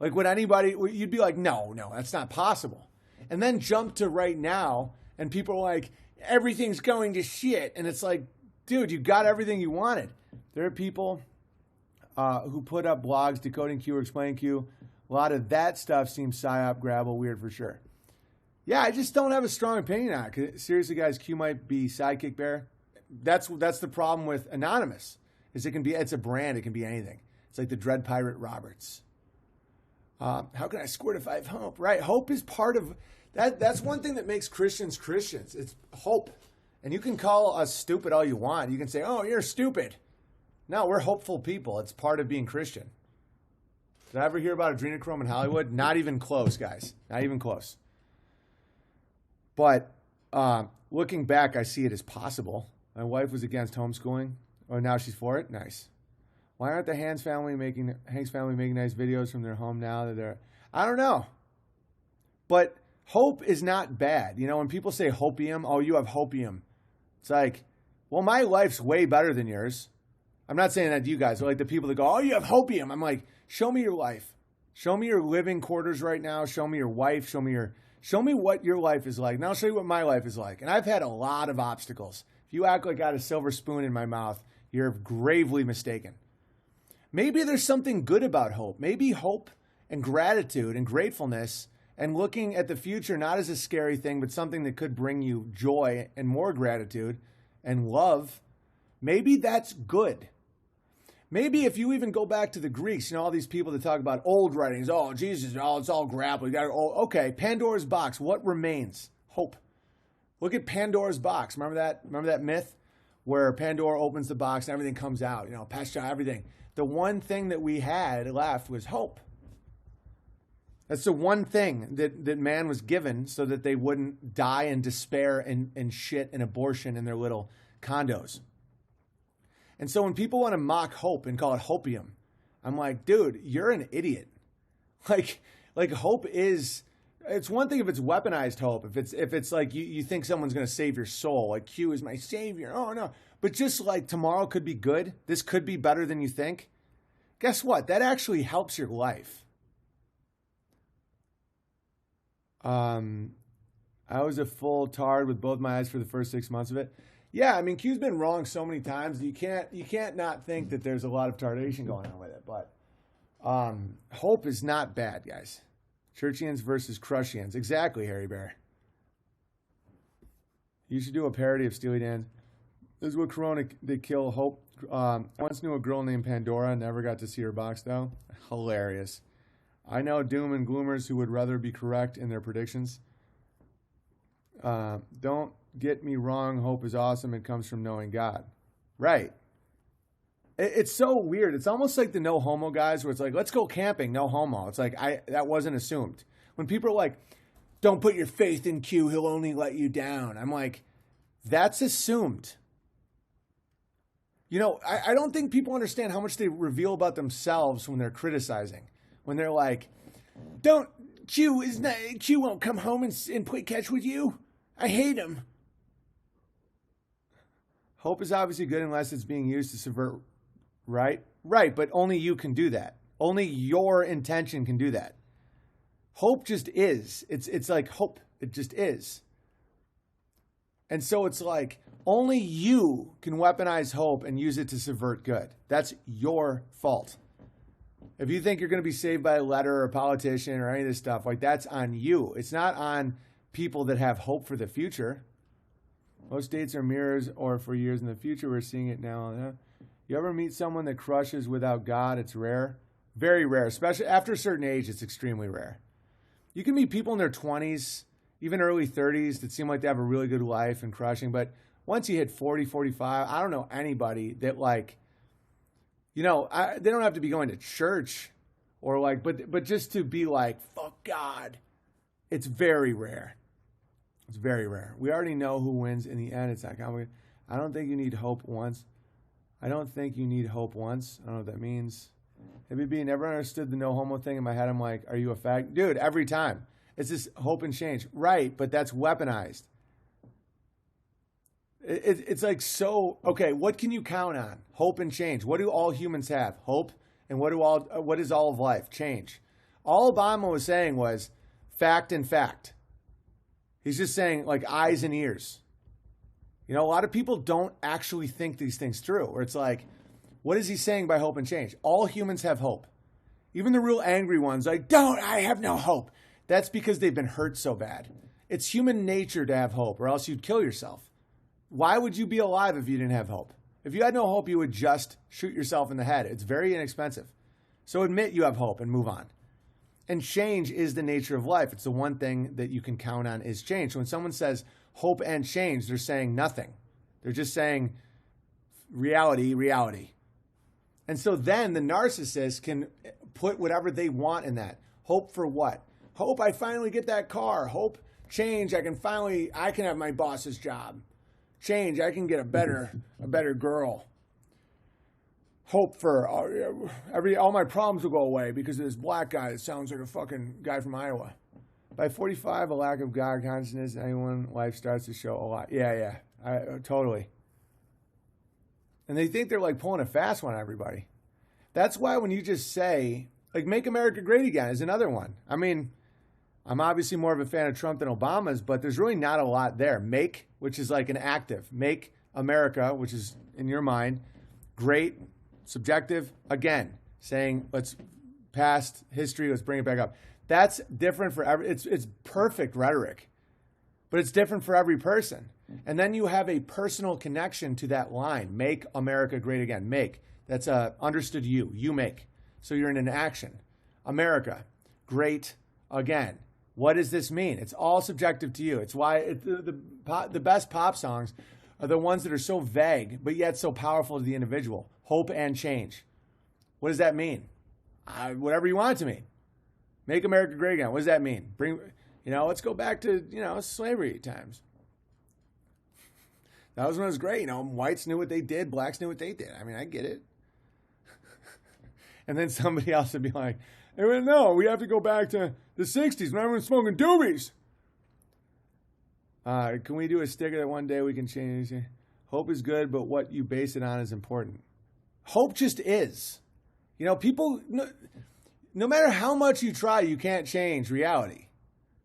like would anybody, you'd be like, no, that's not possible. And then jump to right now and people are like, everything's going to shit. And it's like, dude, you got everything you wanted. There are people who put up blogs, decoding Q or explaining Q. A lot of that stuff seems psyop, grabble, weird for sure. Yeah, I just don't have a strong opinion on it. Seriously, guys, Q might be Sidekick Bear. That's the problem with Anonymous. Is it's a brand. It can be anything. It's like the Dread Pirate Roberts. How can I squirt if I have hope? Right, hope is part of that. That's one thing that makes Christians Christians. It's hope. And you can call us stupid all you want. You can say, oh, you're stupid. No, we're hopeful people. It's part of being Christian. Did I ever hear about adrenochrome in Hollywood? Not even close, guys. Not even close. But looking back, I see it as possible. My wife was against homeschooling. Oh, now she's for it? Nice. Why aren't the Hank's family making nice videos from their home now that they're... I don't know. But hope is not bad. You know, when people say hopium, oh, you have hopium. It's like, well, my life's way better than yours. I'm not saying that to you guys. But like the people that go, oh, you have hopium. I'm like, show me your life. Show me your living quarters right now. Show me your wife. Show me what your life is like. And I'll show you what my life is like. And I've had a lot of obstacles. If you act like I got a silver spoon in my mouth, you're gravely mistaken. Maybe there's something good about hope. Maybe hope and gratitude and gratefulness and looking at the future not as a scary thing, but something that could bring you joy and more gratitude and love. Maybe that's good. Maybe if you even go back to the Greeks, you know, all these people that talk about old writings, oh, Jesus, oh, it's all grapple. Okay, Pandora's box, what remains? Hope. Look at Pandora's box. Remember that myth where Pandora opens the box and everything comes out, you know, pasture, everything. The one thing that we had left was hope. That's the one thing that man was given so that they wouldn't die in despair and shit and abortion in their little condos. And so when people want to mock hope and call it hopium, I'm like, dude, you're an idiot. Like hope is, it's one thing if it's weaponized hope. If it's like you think someone's going to save your soul, like Q is my savior. Oh no. But just like tomorrow could be good. This could be better than you think. Guess what? That actually helps your life. I was a full tard with both my eyes for the first 6 months of it. Yeah, I mean, Q's been wrong so many times. You can't not think that there's a lot of tardation going on with it. But hope is not bad, guys. Churchians versus Crushians. Exactly, Harry Bear. You should do a parody of Steely Dan. This is what Corona they kill hope. I once knew a girl named Pandora. Never got to see her box, though. Hilarious. I know doom and gloomers who would rather be correct in their predictions. Don't get me wrong. Hope is awesome. It comes from knowing God. Right. It's so weird. It's almost like the no homo guys where it's like, let's go camping, no homo. It's like, that wasn't assumed. When people are like, don't put your faith in Q, he'll only let you down. I'm like, that's assumed. You know, I don't think people understand how much they reveal about themselves when they're criticizing. When they're like, Q won't come home and play catch with you. I hate him. Hope is obviously good unless it's being used to subvert, right? Right, but only you can do that. Only your intention can do that. Hope just is. It's like hope. It just is. And so it's like only you can weaponize hope and use it to subvert good. That's your fault. If you think you're going to be saved by a letter or a politician or any of this stuff, like that's on you. It's not on people that have hope for the future. Most dates are mirrors or for years in the future. We're seeing it now. You ever meet someone that crushes without God? It's rare. Very rare. Especially after a certain age, it's extremely rare. You can meet people in their 20s, even early 30s that seem like they have a really good life and crushing. But once you hit 40, 45, I don't know anybody that like they don't have to be going to church or like, but just to be like, fuck God. It's very rare. It's very rare. We already know who wins in the end. It's not complicated. I don't think you need hope once. I don't know what that means. ABB never understood the no homo thing in my head. I'm like, are you a fag? Dude, every time. It's just hope and change. Right, but that's weaponized. It's like so, okay, what can you count on? Hope and change. What do all humans have? Hope. And what is all of life? Change. All Obama was saying was fact and fact. He's just saying like eyes and ears. A lot of people don't actually think these things through. Or it's like, what is he saying by hope and change? All humans have hope. Even the real angry ones, like, I have no hope. That's because they've been hurt so bad. It's human nature to have hope, or else you'd kill yourself. Why would you be alive if you didn't have hope? If you had no hope, you would just shoot yourself in the head. It's very inexpensive. So admit you have hope and move on. And change is the nature of life. It's the one thing that you can count on is change. So when someone says hope and change, they're saying nothing. They're just saying reality, reality. And so then the narcissist can put whatever they want in that. Hope for what? Hope I finally get that car. Hope, change, I can have my boss's job. Change, I can get a better girl. Hope for all my problems will go away because of this black guy that sounds like a fucking guy from Iowa. By 45, a lack of God consciousness in anyone, life starts to show a lot. Yeah, totally. And they think they're like pulling a fast one on everybody. That's why when you just say, like, make America great again is another one. I mean, I'm obviously more of a fan of Trump than Obama's, but there's really not a lot there. Make, which is like an active. Make America, which is in your mind, great, subjective, again, saying let's past history, let's bring it back up. That's different for every, it's perfect rhetoric, but it's different for every person. And then you have a personal connection to that line, make America great again. Make, that's understood you make. So you're in an action. America, great again. What does this mean? It's all subjective to you. It's why the best pop songs are the ones that are so vague, but yet so powerful to the individual. Hope and change. What does that mean? Whatever you want it to mean. Make America great again. What does that mean? Let's go back to, slavery times. That was when it was great. Whites knew what they did. Blacks knew what they did. I mean, I get it. And then somebody else would be like, hey, no, we have to go back to the 60s when everyone was smoking doobies. Can we do a sticker that one day we can change? Hope is good, but what you base it on is important. Hope just is. People, no matter how much you try, you can't change reality.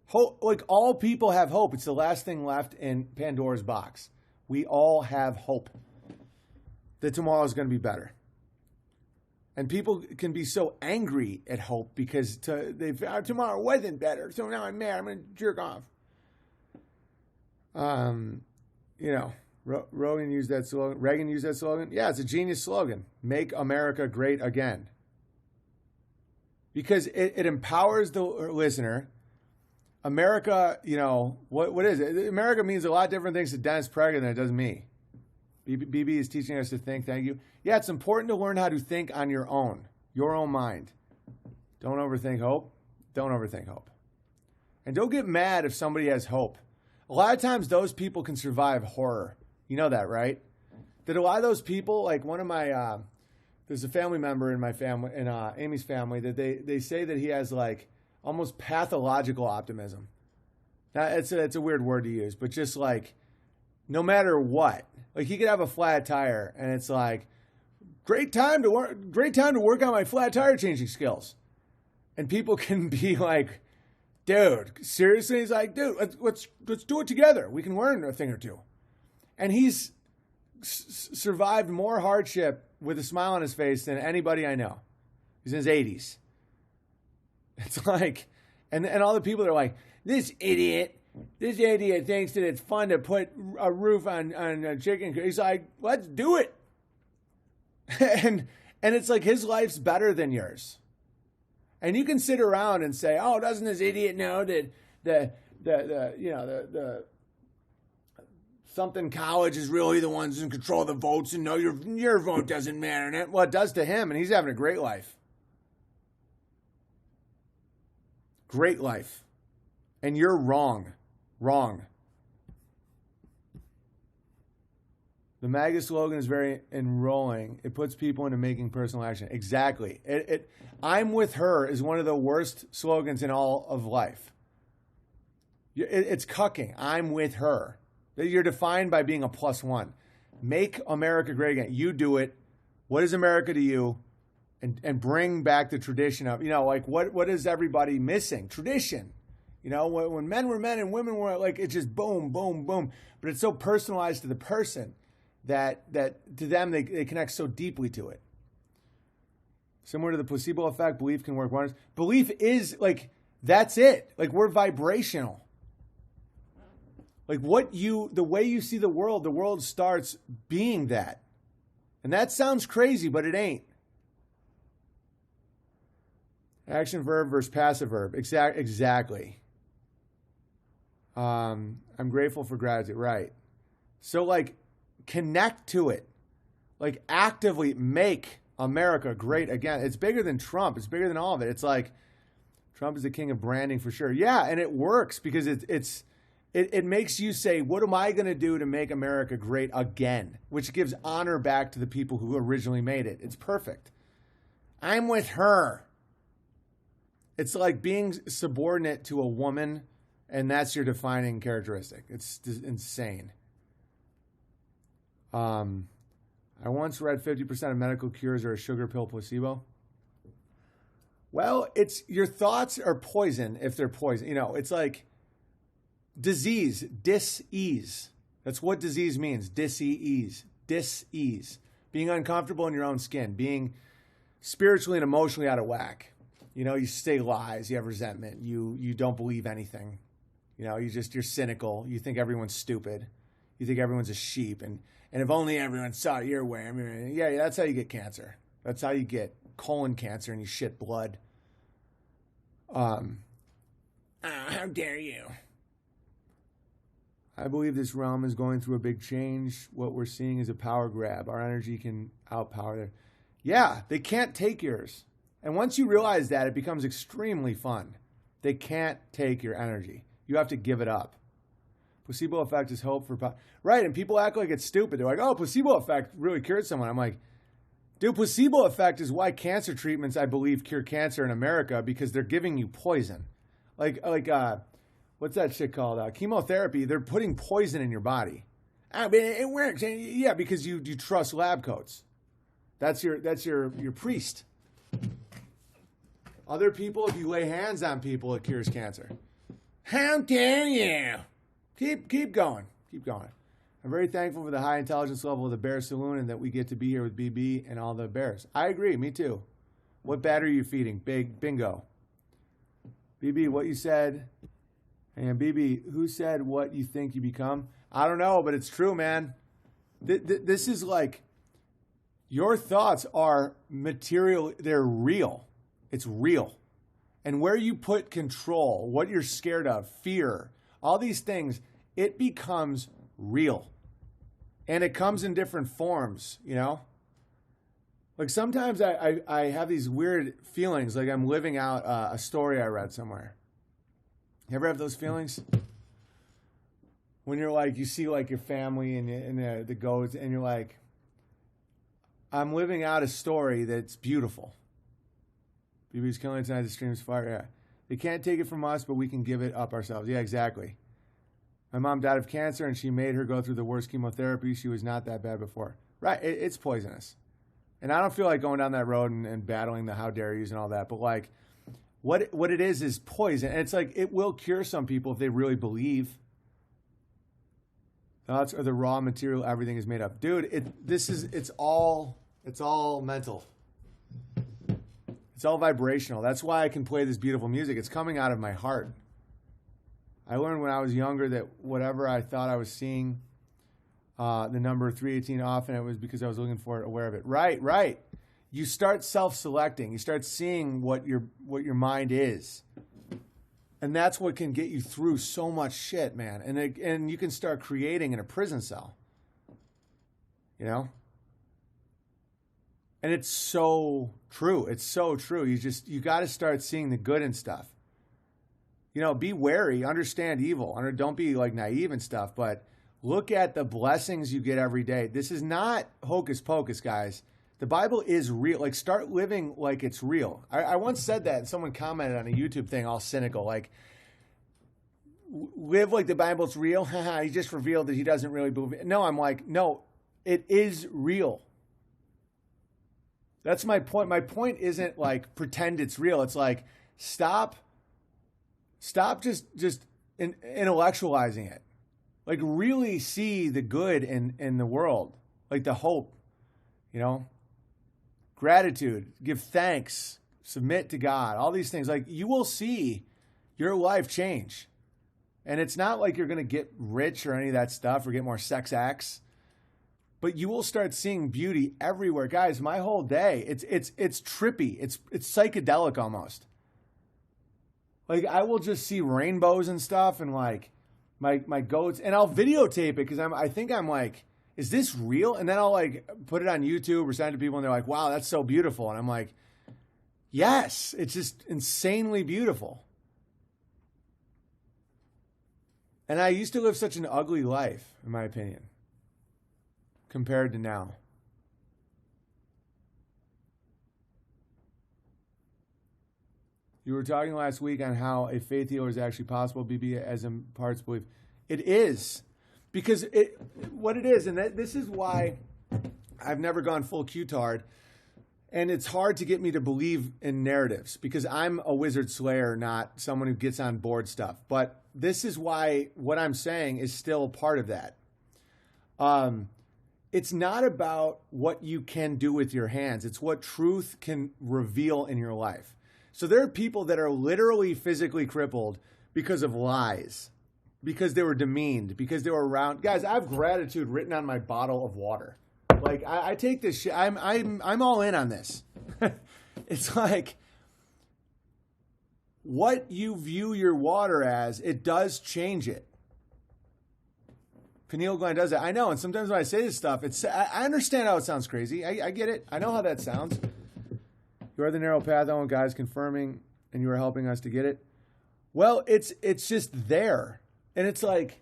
Hope, like all people have hope. It's the last thing left in Pandora's box. We all have hope that tomorrow is going to be better. And people can be so angry at hope because tomorrow wasn't better, so now I'm mad. I'm going to jerk off. Reagan used that slogan. Yeah, it's a genius slogan. Make America great again. Because it empowers the listener. America, what is it? America means a lot of different things to Dennis Prager than it does me. BB is teaching us to think. Thank you. Yeah, it's important to learn how to think on your own mind. Don't overthink hope. Don't overthink hope. And don't get mad if somebody has hope. A lot of times those people can survive horror. You know that, right? That a lot of those people, like one of my, there's a family member in my family, in Amy's family, that they say that he has like almost pathological optimism. Now, it's a weird word to use, but just like, no matter what, like he could have a flat tire and it's like, great time to work on my flat tire changing skills. And people can be like, dude, seriously? He's like, dude, let's do it together. We can learn a thing or two. And he's survived more hardship with a smile on his face than anybody I know. He's in his 80s. It's like, and all the people that are like, this idiot thinks that it's fun to put a roof on a chicken. He's like, let's do it. and it's like his life's better than yours. And you can sit around and say, oh, doesn't this idiot know that the something college is really the ones in control of the votes, and no, your vote doesn't matter. Well, it does to him, and he's having a great life. Great life. And you're wrong. Wrong. The MAGA slogan is very enrolling. It puts people into making personal action. Exactly. I'm with her is one of the worst slogans in all of life. It's cucking. I'm with her. You're defined by being a +1. Make America great again. You do it. What is America to you? And bring back the tradition of, like what is everybody missing? Tradition. When men were men and women were like, it's just boom, boom, boom. But it's so personalized to the person that to them, they connect so deeply to it. Similar to the placebo effect, belief can work wonders. Belief is like, that's it. Like we're vibrational. Like the way you see the world starts being that. And that sounds crazy, but it ain't. Action verb versus passive verb. Exactly. I'm grateful for gratitude. Right. So like connect to it. Like actively make America great again. It's bigger than Trump. It's bigger than all of it. It's like Trump is the king of branding for sure. Yeah, and it works because it makes you say, what am I going to do to make America great again? Which gives honor back to the people who originally made it. It's perfect. I'm with her. It's like being subordinate to a woman, and that's your defining characteristic. It's insane. I once read 50% of medical cures are a sugar pill placebo. Well, it's your thoughts are poison if they're poison. It's like disease, dis-ease. That's what disease means, dis-ease. Dis-ease. Being uncomfortable in your own skin, being spiritually and emotionally out of whack. You say lies, you have resentment, you don't believe anything. You're cynical, you think everyone's stupid, you think everyone's a sheep, and if only everyone saw your way. Yeah, that's how you get cancer. That's how you get colon cancer and you shit blood. How dare you? I believe this realm is going through a big change. What we're seeing is a power grab. Our energy can outpower their. Yeah, they can't take yours. And once you realize that, it becomes extremely fun. They can't take your energy. You have to give it up. Placebo effect is hope for... Right, and people act like it's stupid. They're like, oh, placebo effect really cured someone. I'm like, dude, placebo effect is why cancer treatments, I believe, cure cancer in America, because they're giving you poison. Like what's that shit called? Chemotherapy, they're putting poison in your body. I mean, it works. Yeah, because you trust lab coats. That's your priest. Other people, if you lay hands on people, it cures cancer. How dare you? Keep going. Keep going. I'm very thankful for the high intelligence level of the Bear Saloon and that we get to be here with BB and all the bears. I agree. Me too. What bat are you feeding? Bingo. BB, what you said. And BB, who said what you think you become? I don't know, but it's true, man. This is like, your thoughts are material. They're real. It's real. And where you put control, what you're scared of, fear, all these things, it becomes real. And it comes in different forms, Like sometimes I have these weird feelings, like I'm living out a story I read somewhere. You ever have those feelings? When you're like, you see like your family and the goats, and you're like, I'm living out a story that's beautiful. BB's killing tonight, the stream's fire. Yeah. They can't take it from us, but we can give it up ourselves. Yeah, exactly. My mom died of cancer, and she made her go through the worst chemotherapy. She was not that bad before. Right, it's poisonous. And I don't feel like going down that road and battling the how dare yous and all that. But like, what it is poison. And it's like, it will cure some people if they really believe. Thoughts are the raw material everything is made of. Dude, it's all mental. It's all vibrational. That's why I can play this beautiful music. It's coming out of my heart. I learned when I was younger that whatever I thought I was seeing, the number 318 often, it was because I was looking for it, aware of it. Right. You start self-selecting. You start seeing what your mind is. And that's what can get you through so much shit, man. And you can start creating in a prison cell. You know? And it's so true. It's so true. You got to start seeing the good in stuff. You know, be wary, understand evil. Don't be like naive and stuff, but look at the blessings you get every day. This is not hocus pocus, guys. The Bible is real. Like, start living like it's real. I once said that, and someone commented on a YouTube thing, all cynical, like, live like the Bible's real. He just revealed that he doesn't really believe it. No, I'm like, no, it is real. That's my point. My point isn't like pretend it's real. It's like stop just intellectualizing it. Like, really see the good in the world, like the hope, you know, gratitude, give thanks, submit to God, all these things. Like, you will see your life change. And it's not like you're going to get rich or any of that stuff or get more sex acts, but you will start seeing beauty everywhere. Guys, my whole day, it's trippy. It's psychedelic almost. Like, I will just see rainbows and stuff and like my goats, and I'll videotape it because I think I'm like, is this real? And then I'll like put it on YouTube or send it to people and they're like, wow, that's so beautiful. And I'm like, yes, it's just insanely beautiful. And I used to live such an ugly life, in my opinion, compared to now. You were talking last week on how a faith healer is actually possible, BB, as in parts believe. It is. Because what it is, and this is why I've never gone full Q-tard, and it's hard to get me to believe in narratives, because I'm a wizard slayer, not someone who gets on board stuff. But this is why what I'm saying is still part of that. It's not about what you can do with your hands. It's what truth can reveal in your life. So there are people that are literally physically crippled because of lies, because they were demeaned, because they were around. Guys, I have gratitude written on my bottle of water. Like, I take this shit. I'm all in on this. It's like, what you view your water as, it does change it. Pineal gland does it. I know. And sometimes when I say this stuff, I understand how it sounds crazy. I get it. I know how that sounds. You are the narrow path, Owen, guys, confirming, and you are helping us to get it. Well, it's just there. And it's like,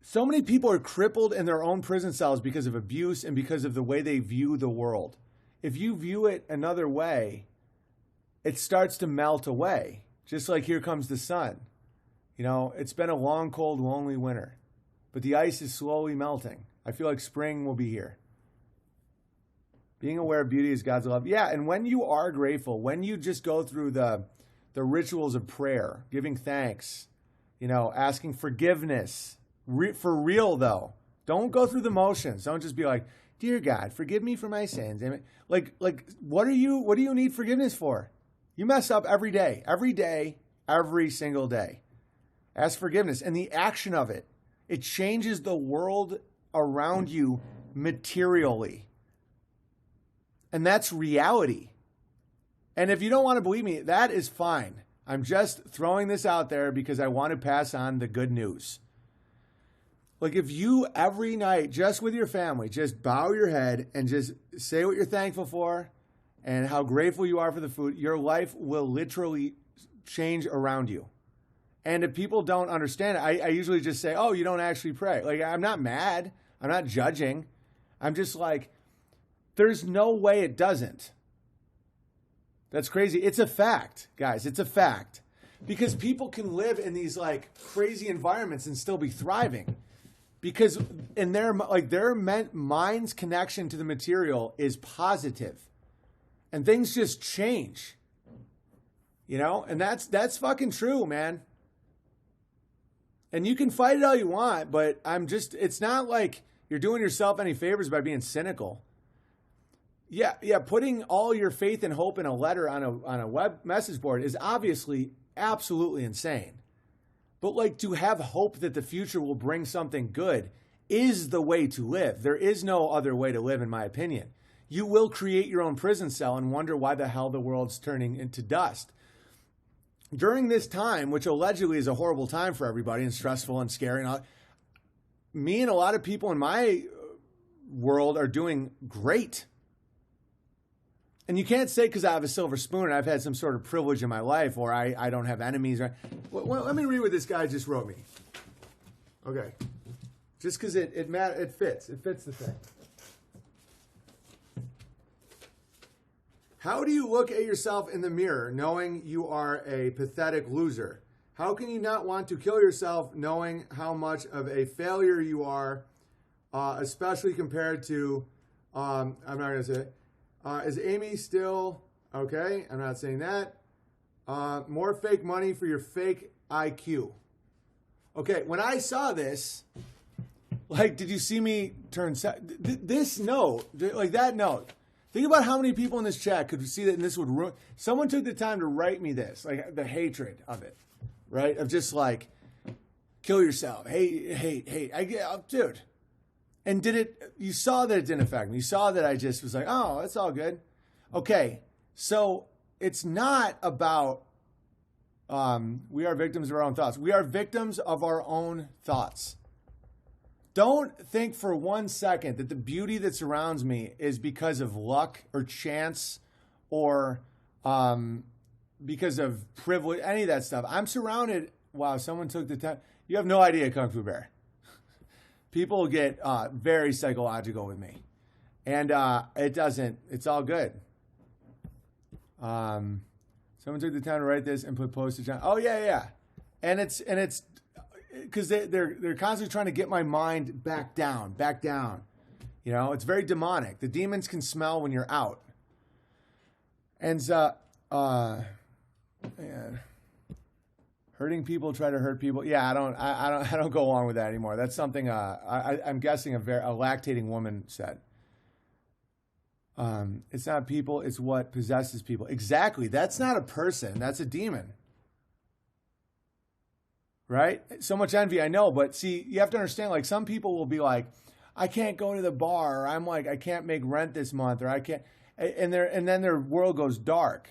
so many people are crippled in their own prison cells because of abuse and because of the way they view the world. If you view it another way, it starts to melt away. Just like Here Comes the Sun. You know, it's been a long, cold, lonely winter, but the ice is slowly melting. I feel like spring will be here. Being aware of beauty is God's love. Yeah, and when you are grateful, when you just go through the rituals of prayer, giving thanks, you know, asking forgiveness, for real though. Don't go through the motions. Don't just be like, dear God, forgive me for my sins. Like, what do you need forgiveness for? You mess up every day, every single day. Ask forgiveness. And the action of it changes the world around you materially. And that's reality. And if you don't want to believe me, that is fine. I'm just throwing this out there because I want to pass on the good news. Like, if you every night, just with your family, just bow your head and just say what you're thankful for and how grateful you are for the food, your life will literally change around you. And if people don't understand it, I usually just say, oh, you don't actually pray. Like, I'm not mad. I'm not judging. I'm just like, there's no way it doesn't. That's crazy. It's a fact, guys. It's a fact. Because people can live in these like crazy environments and still be thriving. Because in their mind's connection to the material is positive. And things just change. You know? And that's fucking true, man. And you can fight it all you want, but it's not like you're doing yourself any favors by being cynical. Yeah, putting all your faith and hope in a letter on a web message board is obviously absolutely insane. But like, to have hope that the future will bring something good is the way to live. There is no other way to live, in my opinion. You will create your own prison cell and wonder why the hell the world's turning into dust. during this time, which allegedly is a horrible time for everybody and stressful and scary, and all, me and a lot of people in my world are doing great. And you can't say because I have a silver spoon and I've had some sort of privilege in my life or I don't have enemies. Right? Well, let me read what this guy just wrote me. Okay. Just because it fits. It fits the thing. How do you look at yourself in the mirror knowing you are a pathetic loser? How can you not want to kill yourself knowing how much of a failure you are, especially compared to, I'm not going to say it. Is Amy still, okay, I'm not saying that. More fake money for your fake IQ. Okay, when I saw this, like, did you see me turn, this note, like that note, think about how many people in this chat could see that and this would ruin, someone took the time to write me this, like the hatred of it, right? Of just like, kill yourself, hate, I get, dude. And you saw that it didn't affect me. You saw that I just was like, oh, it's all good. Okay, so it's not about, we are victims of our own thoughts. We are victims of our own thoughts. Don't think for 1 second that the beauty that surrounds me is because of luck or chance or because of privilege, any of that stuff. I'm surrounded, wow, someone took the time. You have no idea, Kung Fu Bear. People get very psychological with me. And it's all good. Someone took the time to write this and put postage on. Oh, yeah. And it's because they're constantly trying to get my mind back down. You know, it's very demonic. The demons can smell when you're out. And man, hurting people, try to hurt people. Yeah, I don't go along with that anymore. That's something I'm guessing a lactating woman said. It's not people, it's what possesses people. Exactly. That's not a person. That's a demon. Right? So much envy, I know, but see, you have to understand, like, some people will be like, I can't go to the bar, or I'm like, I can't make rent this month, or I can't, and then their world goes dark.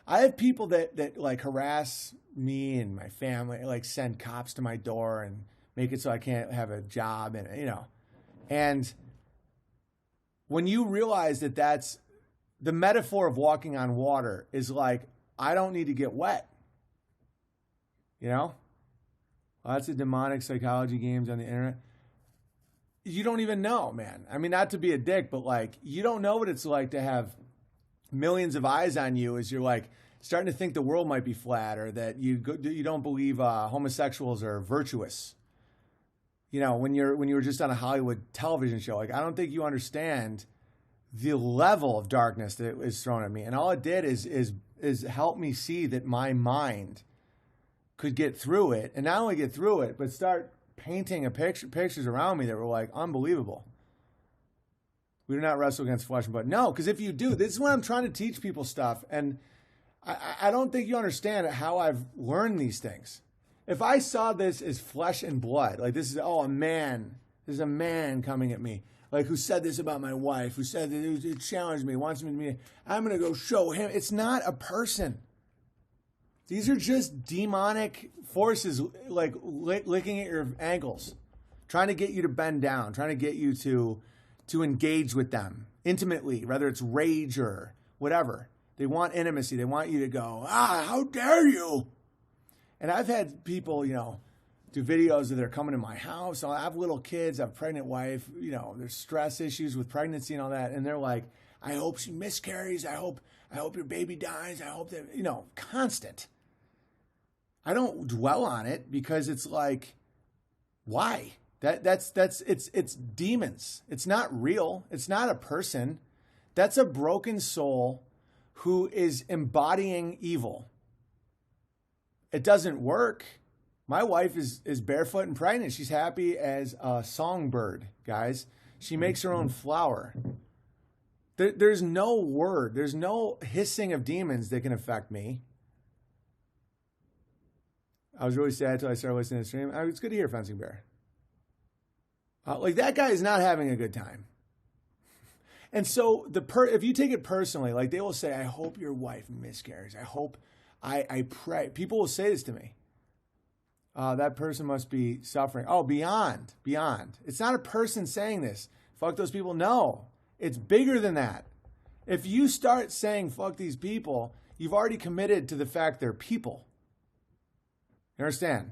I have people that like harass me and my family, like send cops to my door and make it so I can't have a job, and you know. And when you realize that that's the metaphor of walking on water is like, I don't need to get wet. You know? Lots of demonic psychology games on the internet. You don't even know, man. I mean, not to be a dick, but like, you don't know what it's like to have millions of eyes on you as you're like starting to think the world might be flat, or that you don't believe homosexuals are virtuous. You know, when you were just on a Hollywood television show, like, I don't think you understand the level of darkness that is thrown at me. And all it did is help me see that my mind could get through it, and not only get through it, but start painting pictures around me that were like unbelievable. We do not wrestle against flesh and blood. No, because if you do, this is when I'm trying to teach people stuff, and I don't think you understand how I've learned these things. If I saw this as flesh and blood, like this is, a man, there's a man coming at me, like who said this about my wife, who said that it challenged me, wants me to be, I'm going to go show him. It's not a person. These are just demonic forces, like licking at your ankles, trying to get you to bend down, trying to get you to engage with them intimately, whether it's rage or whatever. They want intimacy. They want you to go, how dare you? And I've had people, you know, do videos of they're coming to my house. I have little kids. I have a pregnant wife. You know, there's stress issues with pregnancy and all that. And they're like, I hope she miscarries. I hope your baby dies. I hope that, you know, constant. I don't dwell on it because it's like, why? It's demons. It's not real. It's not a person. That's a broken soul who is embodying evil. It doesn't work. My wife is barefoot and pregnant. She's happy as a songbird, guys. She makes her own flower. There's no word. There's no hissing of demons that can affect me. I was really sad until I started listening to the stream. It's good to hear Fencing Bear. Like, that guy is not having a good time. And so if you take it personally, like, they will say, I hope your wife miscarries. I hope I pray. People will say this to me. That person must be suffering. Oh, beyond. It's not a person saying this. Fuck those people. No, it's bigger than that. If you start saying fuck these people, you've already committed to the fact they're people. You understand?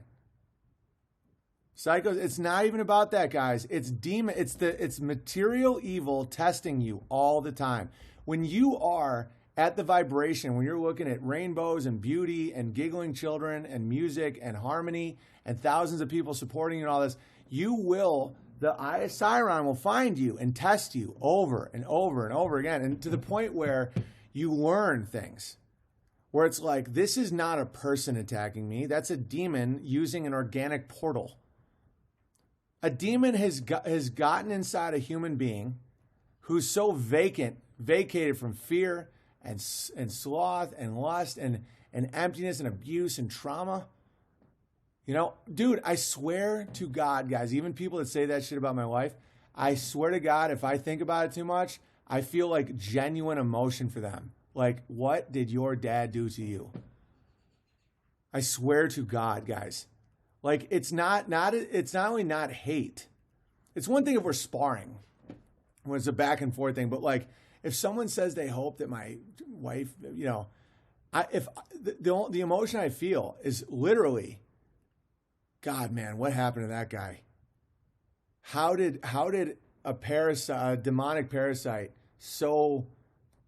Psychos, it's not even about that, guys. It's demon. It's material evil testing you all the time. When you are at the vibration, when you're looking at rainbows and beauty and giggling children and music and harmony and thousands of people supporting you and all this, the Eye of Sauron will find you and test you over and over and over again. And to the point where you learn things. Where it's like, this is not a person attacking me. That's a demon using an organic portal. A demon has gotten inside a human being who's so vacated from fear and sloth and lust and emptiness and abuse and trauma. You know, dude, I swear to God, guys, even people that say that shit about my wife, I swear to God, if I think about it too much, I feel like genuine emotion for them. Like, what did your dad do to you? I swear to God, guys. Like, it's not only not hate. It's one thing if we're sparring, when it's a back and forth thing, but like, if someone says they hope that my wife, you know, the emotion I feel is literally, God, man, what happened to that guy? How did a demonic parasite so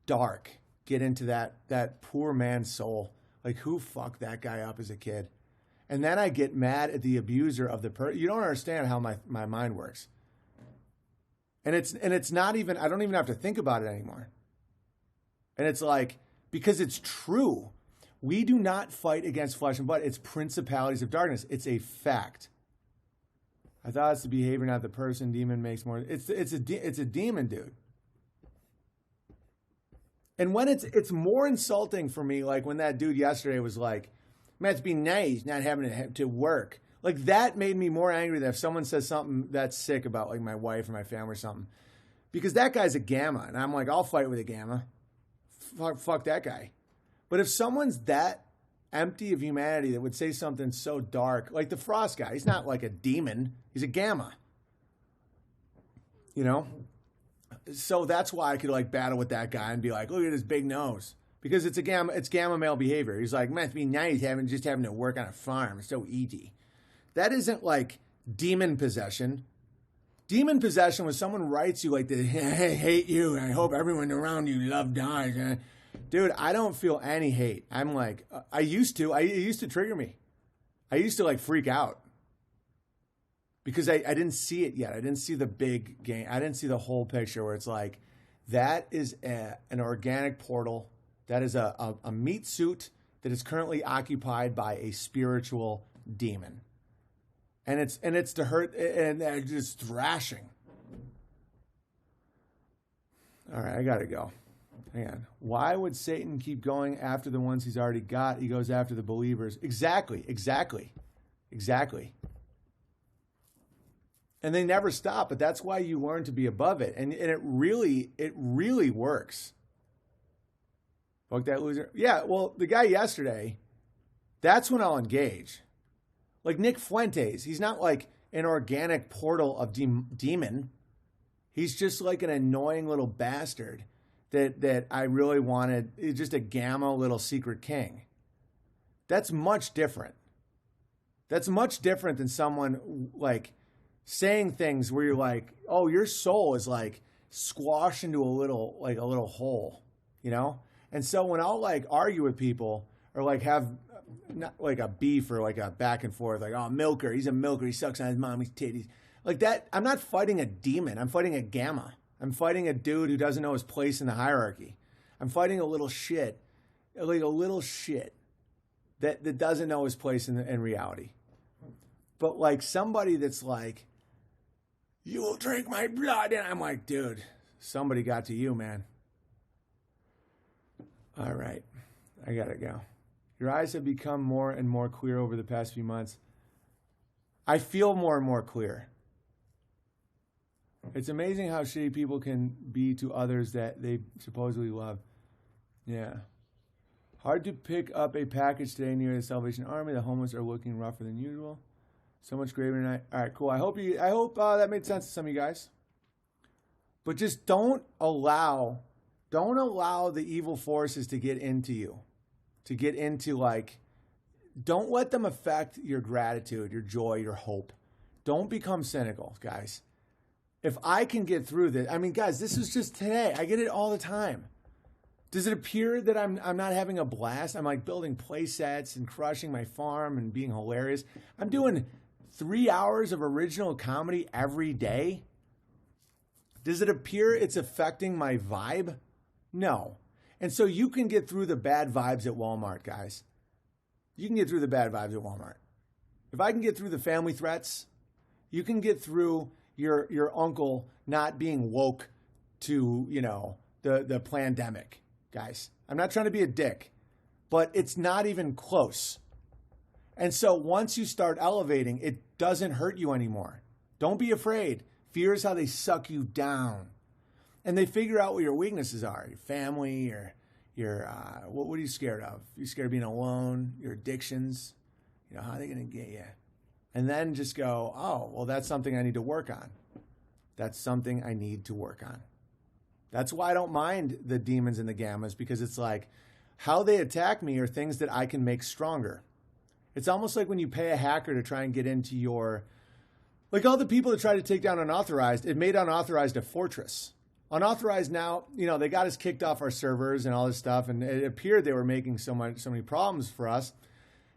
dark get into that poor man's soul? Like, who fucked that guy up as a kid? And then I get mad at the abuser of the person. You don't understand how my mind works. And it's not even, I don't even have to think about it anymore. And it's like, because it's true. We do not fight against flesh and blood. It's principalities of darkness. It's a fact. I thought it's the behavior, not the person. Demon makes more. It's a demon, dude. And when it's more insulting for me, like when that dude yesterday was like, man, it's be nice not having to work. Like, that made me more angry than if someone says something that's sick about like my wife or my family or something. Because that guy's a gamma. And I'm like, I'll fight with a gamma. Fuck that guy. But if someone's that empty of humanity that would say something so dark, like the Frost guy, he's not like a demon. He's a gamma. You know? So that's why I could like battle with that guy and be like, look at his big nose. Because it's gamma male behavior. He's like, man, it'd be nice having to work on a farm. It's so easy. That isn't like demon possession. Demon possession was someone writes you like, I hate you, and I hope everyone around you dies. Dude, I don't feel any hate. I'm like, it used to trigger me. I used to like freak out. Because I didn't see it yet. I didn't see the big game. I didn't see the whole picture where it's like, that is an organic portal. That is a meat suit that is currently occupied by a spiritual demon. And it's to hurt, and they're just thrashing. All right, I gotta go. Hang on. Why would Satan keep going after the ones he's already got? He goes after the believers. Exactly. And they never stop, but that's why you learn to be above it. And it really works. Fuck that loser. Yeah, well, the guy yesterday, that's when I'll engage. Like Nick Fuentes, he's not like an organic portal of demon. He's just like an annoying little bastard that I really wanted. He's just a gamma little secret king. That's much different. That's much different than someone like saying things where you're like, oh, your soul is like squashed into a little hole, you know? And so when I'll like argue with people or like have not like a beef or like a back and forth, like, oh, milker, he's a milker, he sucks on his mommy's titties. Like that, I'm not fighting a demon, I'm fighting a gamma. I'm fighting a dude who doesn't know his place in the hierarchy. I'm fighting a little shit that doesn't know his place in reality. But like somebody that's like, you will drink my blood. And I'm like, dude, somebody got to you, man. All right. I got to go. Your eyes have become more and more clear over the past few months. I feel more and more clear. It's amazing how shitty people can be to others that they supposedly love. Yeah. Hard to pick up a package today near the Salvation Army. The homeless are looking rougher than usual. So much graver tonight. All right, cool. I hope that made sense to some of you guys. But just don't allow the evil forces to get into you. To get into don't let them affect your gratitude, your joy, your hope. Don't become cynical, guys. If I can get through this, I mean, guys, this is just today. I get it all the time. Does it appear that I'm not having a blast? I'm like building play sets and crushing my farm and being hilarious. I'm doing 3 hours of original comedy every day. Does it appear it's affecting my vibe? No. And so you can get through the bad vibes at Walmart, guys. You can get through the bad vibes at Walmart. If I can get through the family threats, you can get through your uncle not being woke to, the pandemic. Guys, I'm not trying to be a dick, but it's not even close. And so once you start elevating, it doesn't hurt you anymore. Don't be afraid. Fear is how they suck you down. And they figure out what your weaknesses are. Your family, what are you scared of? You're scared of being alone, your addictions. How are they going to get you? And then just go, oh, well, that's something I need to work on. That's something I need to work on. That's why I don't mind the demons and the gammas, because it's like how they attack me are things that I can make stronger. It's almost like when you pay a hacker to try and get into your, like all the people that try to take down Unauthorized, it made Unauthorized a fortress. Unauthorized now, they got us kicked off our servers and all this stuff, and it appeared they were making so many problems for us.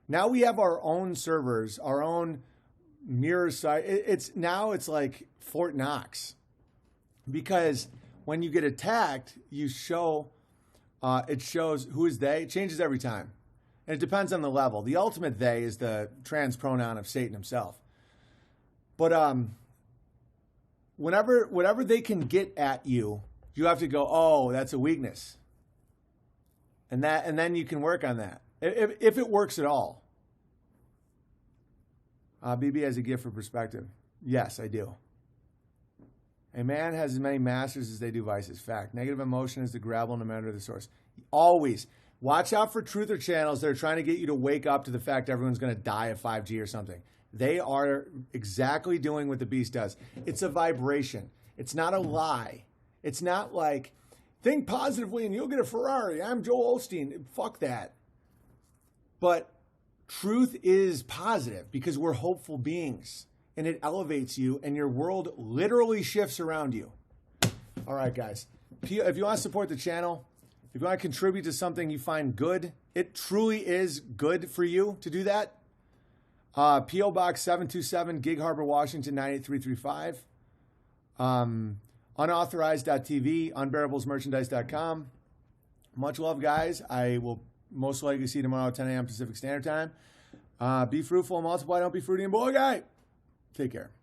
Now we have our own servers, our own mirror site. It's like Fort Knox, because when you get attacked, it shows who is they. It changes every time. And it depends on the level. The ultimate they is the trans pronoun of Satan himself. But whenever they can get at you, you have to go, oh, that's a weakness. And then you can work on that. If it works at all. BB has a gift for perspective. Yes, I do. A man has as many masters as they do vices. Fact. Negative emotion is the gravel no matter the source. Always. Watch out for truther channels that are trying to get you to wake up to the fact everyone's going to die of 5G or something. They are exactly doing what the beast does. It's a vibration. It's not a lie. It's not like, think positively and you'll get a Ferrari. I'm Joel Osteen. Fuck that. But truth is positive because we're hopeful beings. And it elevates you, and your world literally shifts around you. All right, guys. If you want to support the channel, if you want to contribute to something you find good, it truly is good for you to do that. P.O. Box 727, Gig Harbor, Washington, 98335. Unauthorized.tv, unbearablesmerchandise.com. Much love, guys. I will most likely see you tomorrow at 10 a.m. Pacific Standard Time. Be fruitful and multiply. Don't be fruity and boy guy. Take care.